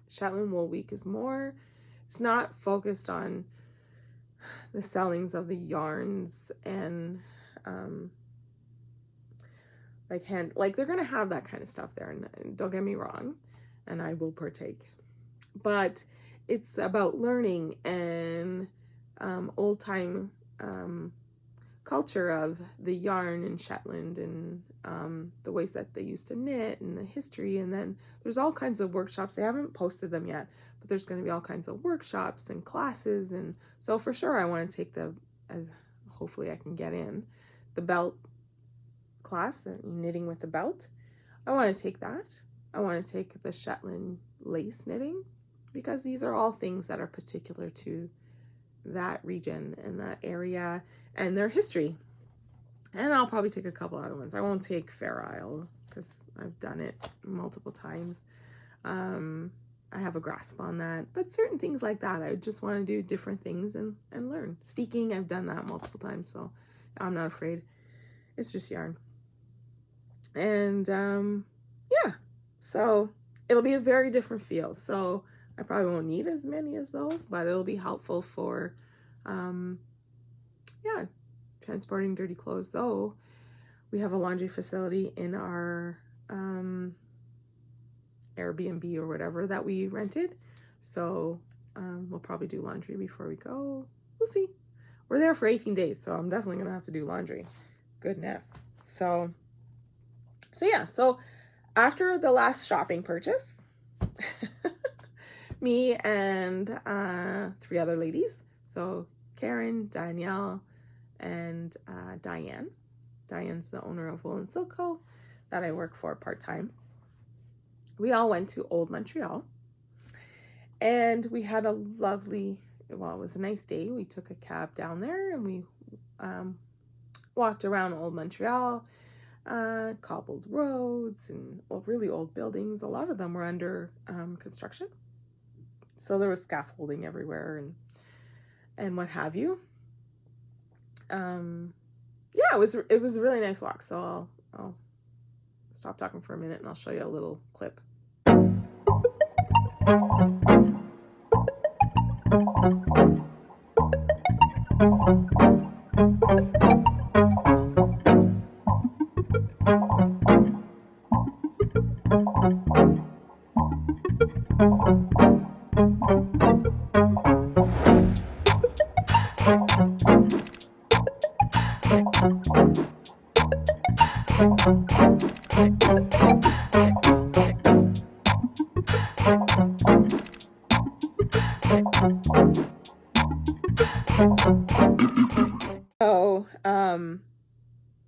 Shetland wool week is more. It's not focused on the sellings of the yarns and like they're gonna have that kind of stuff there, and don't get me wrong, and I will partake, but it's about learning and old time culture of the yarn in Shetland, and the ways that they used to knit, and the history. And then there's all kinds of workshops. They haven't posted them yet, but there's going to be all kinds of workshops and classes. And so for sure I want to take hopefully I can get in the belt class, knitting with the belt. I want to take that. I want to take the Shetland lace knitting, because these are all things that are particular to that region and that area and their history. And I'll probably take a couple other ones. I won't take Fair Isle because I've done it multiple times. I have a grasp on that, but certain things like that, I just want to do different things and learn. Steeking, I've done that multiple times, so I'm not afraid. It's just yarn. And yeah, so it'll be a very different feel. So I probably won't need as many as those, but it'll be helpful for yeah, transporting dirty clothes. Though we have a laundry facility in our Airbnb or whatever that we rented, so we'll probably do laundry before we go. We'll see. We're there for 18 days, so I'm definitely gonna have to do laundry. Goodness. So yeah, so after the last shopping purchase, me and 3 other ladies, so Karen, Danielle, and Diane. Diane's the owner of Wool and Silk Co. that I work for part-time. We all went to Old Montreal, and we had a lovely, well, it was a nice day. We took a cab down there, and we walked around Old Montreal, cobbled roads and really old buildings. A lot of them were under construction, so there was scaffolding everywhere and what have you. Yeah, it was a really nice walk. So I'll stop talking for a minute and I'll show you a little clip.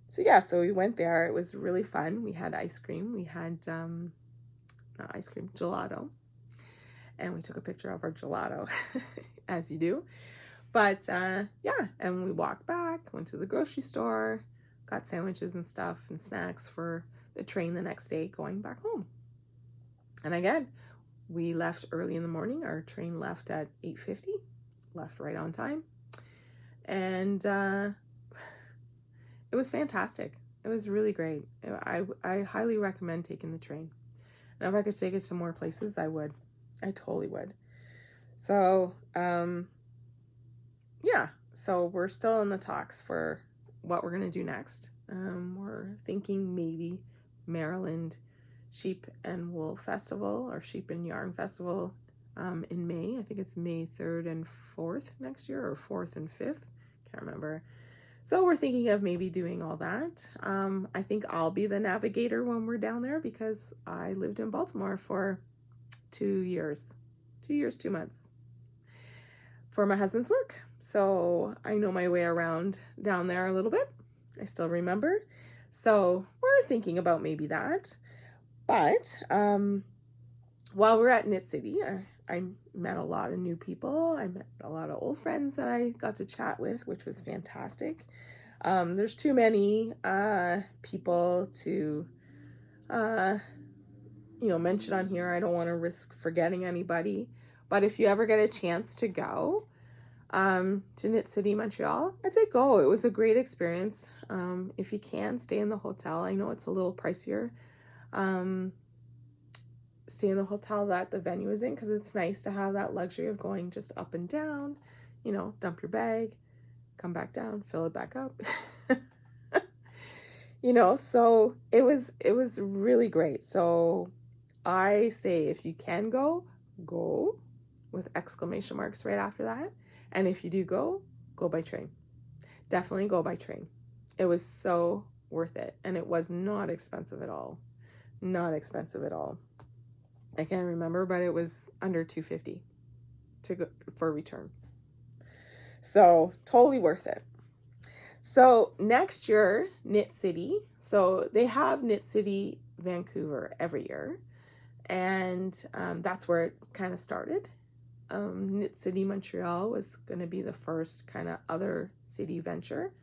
So yeah, so we went there. It was really fun. We had ice cream. We had not ice cream, gelato, and we took a picture of our gelato, as you do. But yeah, and we walked back, went to the grocery store, got sandwiches and stuff and snacks for the train the next day going back home. And again, we left early in the morning. Our train left at 8:50, left right on time. And it was fantastic. It was really great. I highly recommend taking the train. And if I could take it to more places, I would. I totally would. So, yeah. So we're still in the talks for what we're going to do next. We're thinking maybe Maryland Sheep and Wool Festival, or Sheep and Yarn Festival, in May. I think it's May 3rd and 4th next year, or 4th and 5th. Can't remember. So we're thinking of maybe doing all that. I think I'll be the navigator when we're down there, because I lived in Baltimore for 2 years, 2 years, 2 months for my husband's work. So I know my way around down there a little bit. I still remember. So we're thinking about maybe that. But while we're at Knit City, I met a lot of new people. I met a lot of old friends that I got to chat with, which was fantastic. There's too many people to mention on here. I don't want to risk forgetting anybody. But if you ever get a chance to go to Knit City Montreal, I'd say go. It was a great experience. If you can, stay in the hotel. I know it's a little pricier. Stay in the hotel that the venue is in, because it's nice to have that luxury of going just up and down, dump your bag, come back down, fill it back up. So it was really great. So I say, if you can go with exclamation marks right after that. And if you do go by train. Definitely go by train. It was so worth it, and it was not expensive at all. Not expensive at all. I can't remember, but it was under $250 to go for return. So totally worth it. So next year, Knit City. So they have Knit City Vancouver every year, and that's where it kind of started. Knit City Montreal was going to be the first kind of other city venture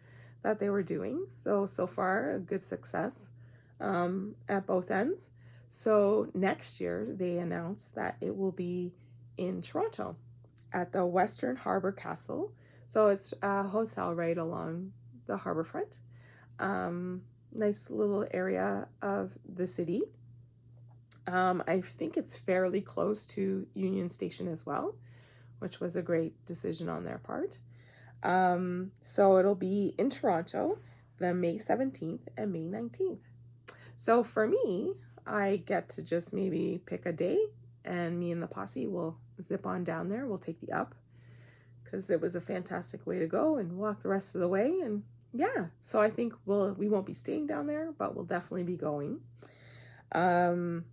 that they were doing. So far, a good success at both ends. So next year, they announced that it will be in Toronto at the Western Harbour Castle. So it's a hotel right along the harbourfront. Nice little area of the city. I think it's fairly close to Union Station as well, which was a great decision on their part. So it'll be in Toronto, the May 17th and May 19th. So for me, I get to just maybe pick a day, and me and the posse will zip on down there. We'll take the up, because it was a fantastic way to go and walk the rest of the way. And yeah, so I think we won't be staying down there, but we'll definitely be going. And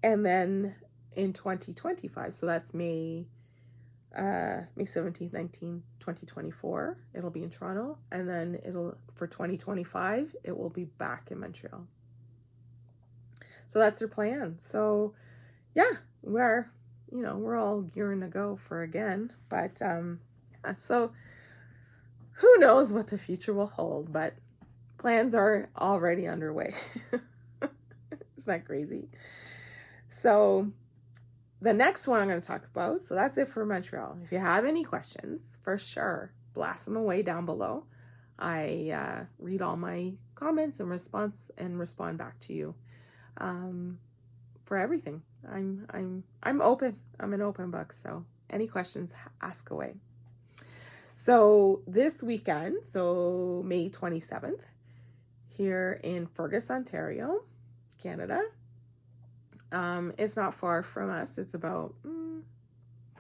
then in 2025, so that's May 17th, 19th, 2024, it'll be in Toronto. And then for 2025, it will be back in Montreal. So that's their plan. So yeah, we're all gearing to go for again. But so who knows what the future will hold, but plans are already underway. Isn't that crazy? So the next one I'm going to talk about, so that's it for Montreal. If you have any questions, for sure, blast them away down below. I read all my comments and respond back to you for everything. I'm open. I'm an open book. So any questions, ask away. So this weekend, so May 27th, here in Fergus, Ontario, Canada. It's not far from us. It's about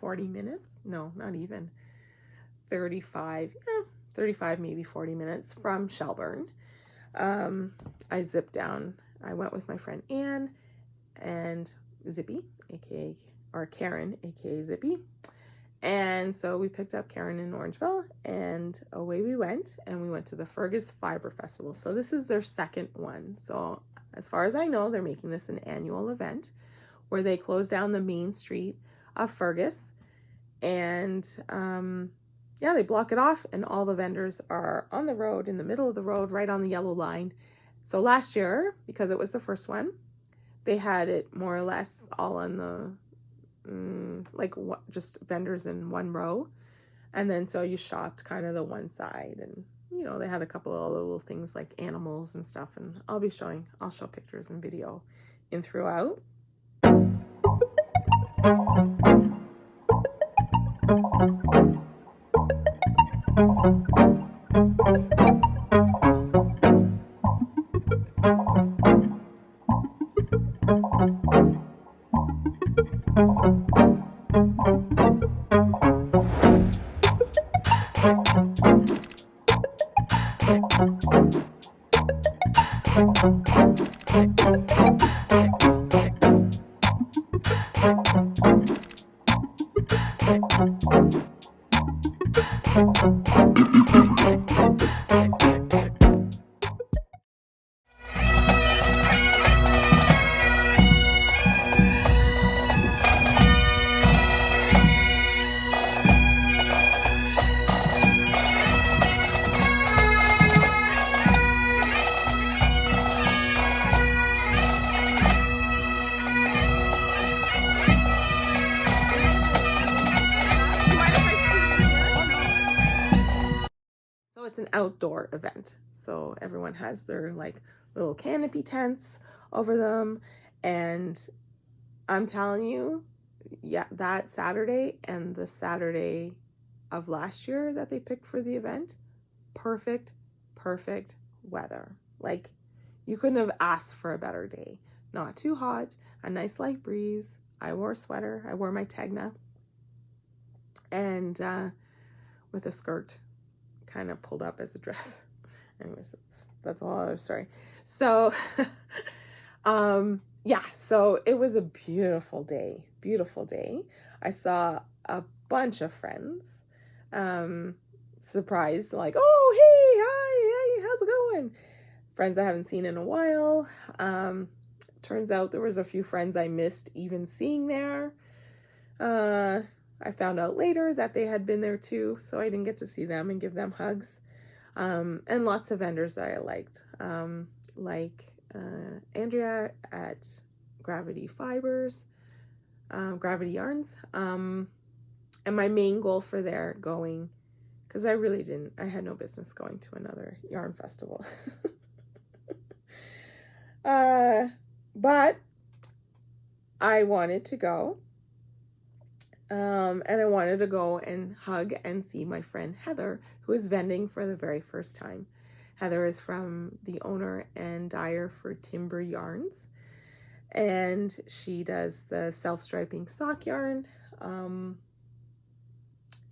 40 minutes. No, not even 35, maybe 40 minutes from Shelburne. I zipped down. I went with my friend Anne and Zippy, or Karen, aka Zippy. And so we picked up Karen in Orangeville, and away we went, and we went to the Fergus Fibre Festival. So this is their second one. So as far as I know, they're making this an annual event where they close down the main street of Fergus, and they block it off, and all the vendors are on the road, in the middle of the road, right on the yellow line. So last year, because it was the first one, they had it more or less all on the just vendors in one row, and then so you shopped kind of the one side, and they had a couple of little things like animals and stuff, and I'll show pictures and video in throughout. So it's an outdoor event. So everyone has their little canopy tents over them. And I'm telling you, yeah, that Saturday and the Saturday of last year that they picked for the event, perfect weather. You couldn't have asked for a better day. Not too hot, a nice light breeze. I wore a sweater. I wore my Tegna. And with a skirt kind of pulled up as a dress. Anyways, that's a whole other story. So, yeah, so it was a beautiful day, beautiful day. I saw a bunch of friends, surprised, like, oh, hey, hi, hey, how's it going? Friends I haven't seen in a while. Turns out there was a few friends I missed even seeing there. I found out later that they had been there too, so I didn't get to see them and give them hugs. And lots of vendors that I liked, like Andrea at Gravity Fibers, Gravity Yarns. And my main goal for there going, because I had no business going to another yarn festival. But I wanted to go. And I wanted to go and hug and see my friend Heather, who is vending for the very first time. Heather is from the owner and dyer for Timber Yarns, and she does the self-striping sock yarn,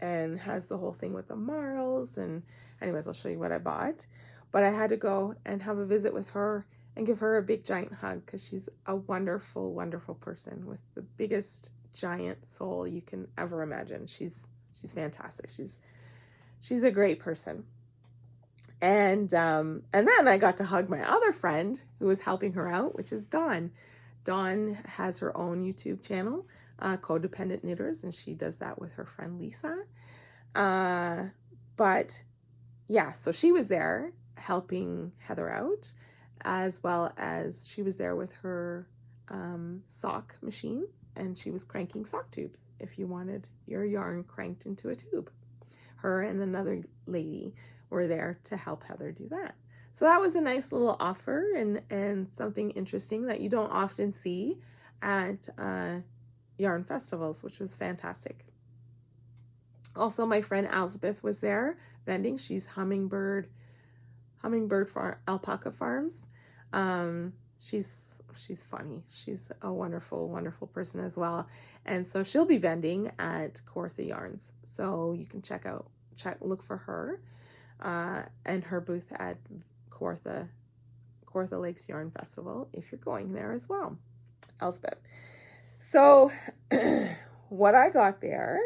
and has the whole thing with the marls. And anyways, I'll show you what I bought. But I had to go and have a visit with her and give her a big giant hug, because she's a wonderful, wonderful person with the biggest giant soul you can ever imagine. She's fantastic. She's a great person. And then I got to hug my other friend who was helping her out, which is Dawn. Dawn has her own YouTube channel, Codependent Knitters, and she does that with her friend Lisa. But yeah, so she was there helping Heather out, as well as she was there with her sock machine, and she was cranking sock tubes if you wanted your yarn cranked into a tube. Her and another lady were there to help Heather do that. So that was a nice little offer and something interesting that you don't often see at yarn festivals, which was fantastic. Also, my friend Elspeth was there vending. She's Hummingbird Alpaca Farms. She's funny. She's a wonderful, wonderful person as well. And so she'll be vending at Kawartha Yarns. So you can look for her and her booth at Kawartha Lakes Yarn Festival if you're going there as well, Elspeth. So what I got there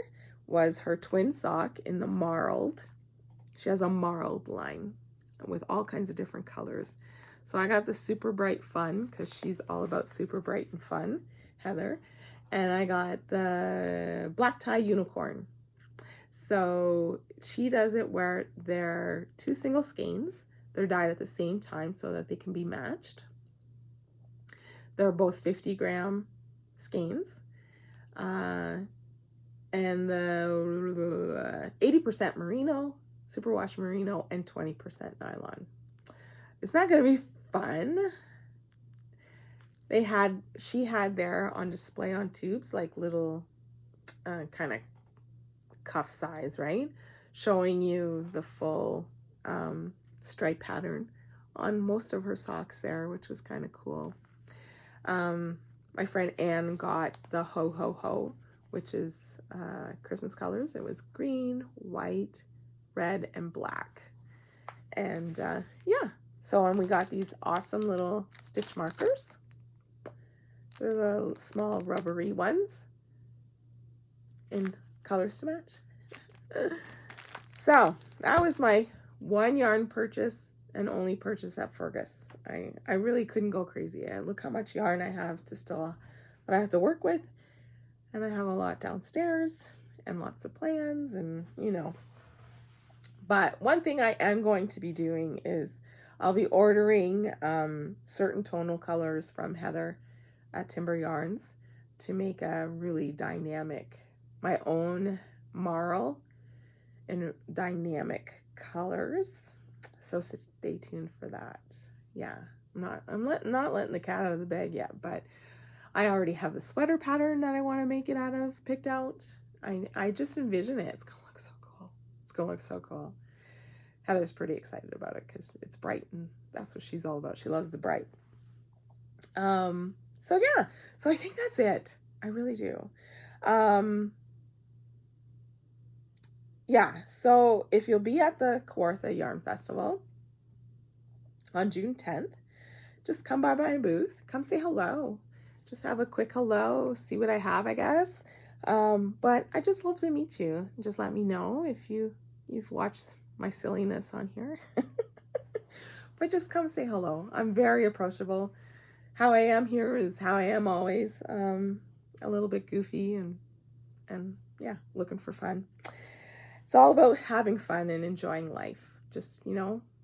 was her twin sock in the marled. She has a marled line with all kinds of different colors. So I got the Super Bright Fun, because she's all about super bright and fun, Heather. And I got the Black Tie Unicorn. So she does it where they're two single skeins. They're dyed at the same time so that they can be matched. They're both 50-gram skeins. And the 80% merino, superwash merino, and 20% nylon. It's not going to be fun. She had there on display on tubes like little kind of cuff size, right? Showing you the full stripe pattern on most of her socks there, which was kind of cool. My friend Anne got the Ho Ho Ho, which is Christmas colors. It was green, white, red, and black. And yeah. So, and we got these awesome little stitch markers. They're the small rubbery ones in colors to match. So that was my one yarn purchase and only purchase at Fergus. I really couldn't go crazy. Look how much yarn I have that I have to work with. And I have a lot downstairs and lots of plans and, But one thing I am going to be doing is I'll be ordering certain tonal colors from Heather at Timber Yarns to make a really dynamic, my own marl in dynamic colors. So stay tuned for that. Yeah, I'm not letting the cat out of the bag yet, but I already have the sweater pattern that I want to make it out of picked out. I just envision it. It's gonna look so cool. It's gonna look so cool. Heather's pretty excited about it because it's bright and that's what she's all about. She loves the bright. So yeah, so I think that's it. I really do. yeah, so if you'll be at the Kawartha Yarn Festival on June 10th, just come by my booth, come say hello, just have a quick hello, see what I have, I guess. But I just love to meet you. Just let me know if you've watched my silliness on here. But just come say hello. I'm very approachable. How I am here is how I am always. A little bit goofy and yeah, looking for fun. It's all about having fun and enjoying life. Just,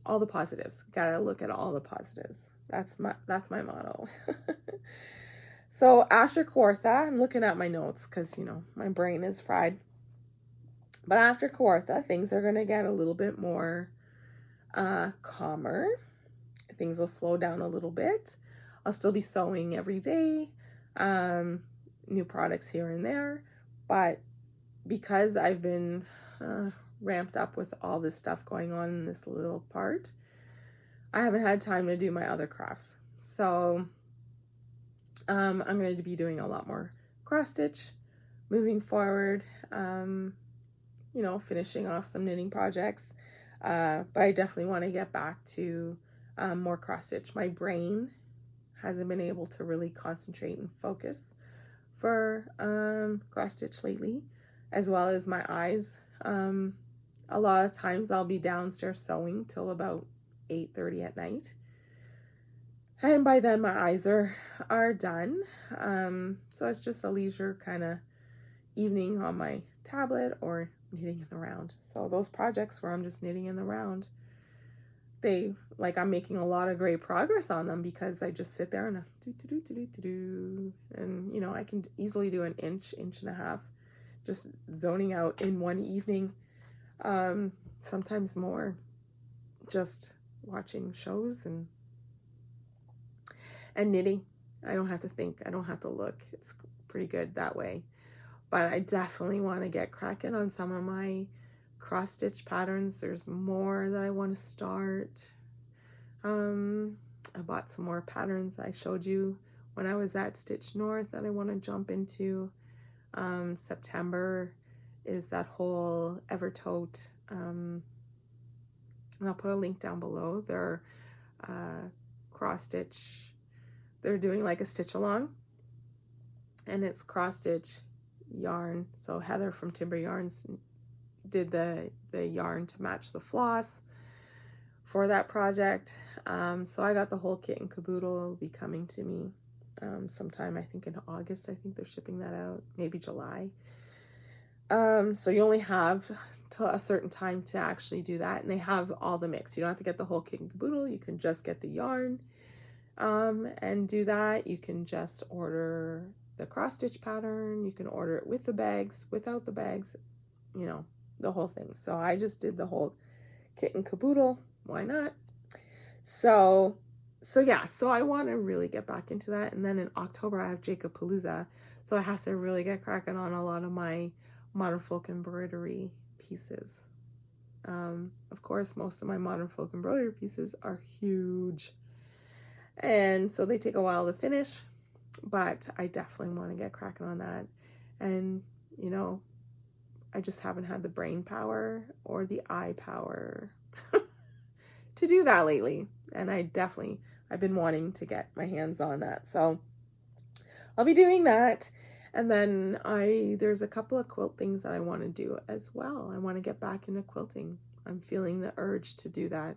all the positives. Gotta look at all the positives. That's my motto. So after Kawartha, I'm looking at my notes because, my brain is fried. But after Kawartha, things are going to get a little bit more calmer. Things will slow down a little bit. I'll still be sewing every day, new products here and there. But because I've been ramped up with all this stuff going on in this little part, I haven't had time to do my other crafts. So I'm going to be doing a lot more cross stitch moving forward, finishing off some knitting projects. But I definitely want to get back to more cross stitch. My brain hasn't been able to really concentrate and focus for cross stitch lately, as well as my eyes. A lot of times I'll be downstairs sewing till about 8:30 at night. And by then my eyes are done. So it's just a leisure kind of evening on my tablet or knitting in the round. So those projects where I'm just knitting in the round, I'm making a lot of great progress on them because I just sit there and and I can easily do an inch and a half, just zoning out in one evening. Sometimes more, just watching shows and knitting. I don't have to think, I don't have to look. It's pretty good that way. But I definitely want to get cracking on some of my cross stitch patterns. There's more that I want to start. I bought some more patterns I showed you when I was at Stitch North that I want to jump into. September is that whole Evertote, and I'll put a link down below. They're cross stitch. They're doing like a stitch along, and it's cross stitch yarn. So Heather from Timber Yarns did the yarn to match the floss for that project. So I got the whole kit and caboodle. It'll be coming to me sometime, I think in August. I think they're shipping that out, maybe July. So you only have till a certain time to actually do that, and they have all the mix. You don't have to get the whole kit and caboodle. You can just get the yarn and do that. You can just order the cross stitch pattern. You can order it with the bags, without the bags, the whole thing. So I just did the whole kit and caboodle. Why not? So yeah, so I want to really get back into that. And then in October I have Jacob Palooza, so I have to really get cracking on a lot of my modern folk embroidery pieces. Of course, most of my modern folk embroidery pieces are huge, and so they take a while to finish, but I definitely want to get cracking on that. And I just haven't had the brain power or the eye power to do that lately, and I've been wanting to get my hands on that, so I'll be doing that. And then there's a couple of quilt things that I want to do as well. I want to get back into quilting. I'm feeling the urge to do that.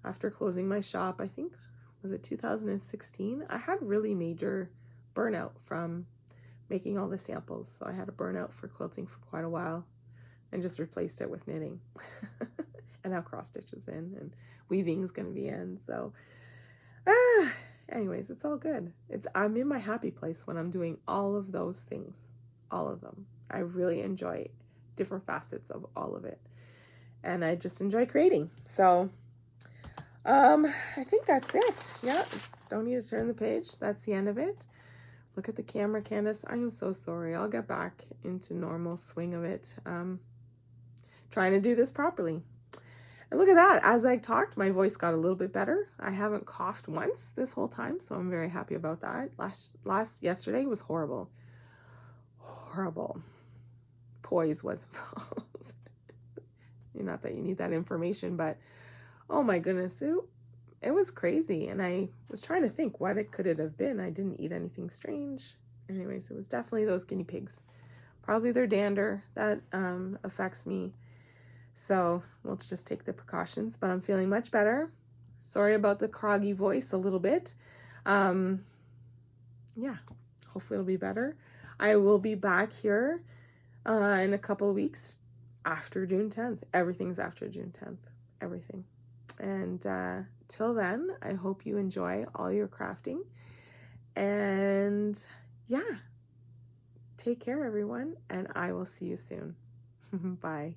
After closing my shop, I think, was it 2016? I had really major burnout from making all the samples. So I had a burnout for quilting for quite a while and just replaced it with knitting. And now cross stitch is in and weaving is going to be in. So, anyways, it's all good. I'm in my happy place when I'm doing all of those things, all of them. I really enjoy different facets of all of it, and I just enjoy creating. So, I think that's it. Yeah, don't need to turn the page. That's the end of it. Look at the camera, Candice. I am so sorry. I'll get back into normal swing of it. Trying to do this properly. And look at that, as I talked, my voice got a little bit better. I haven't coughed once this whole time, so I'm very happy about that. Yesterday was horrible. Horrible. Poise was involved. Not that you need that information, but oh my goodness, it was crazy. And I was trying to think what could it have been. I didn't eat anything strange. Anyways, it was definitely those guinea pigs. Probably their dander that affects me. So we'll just take the precautions, but I'm feeling much better. Sorry about the croggy voice a little bit. Yeah, hopefully it'll be better. I will be back here in a couple of weeks after June 10th. Everything's after June 10th. Everything. And till then, I hope you enjoy all your crafting. And yeah, take care, everyone. And I will see you soon. Bye.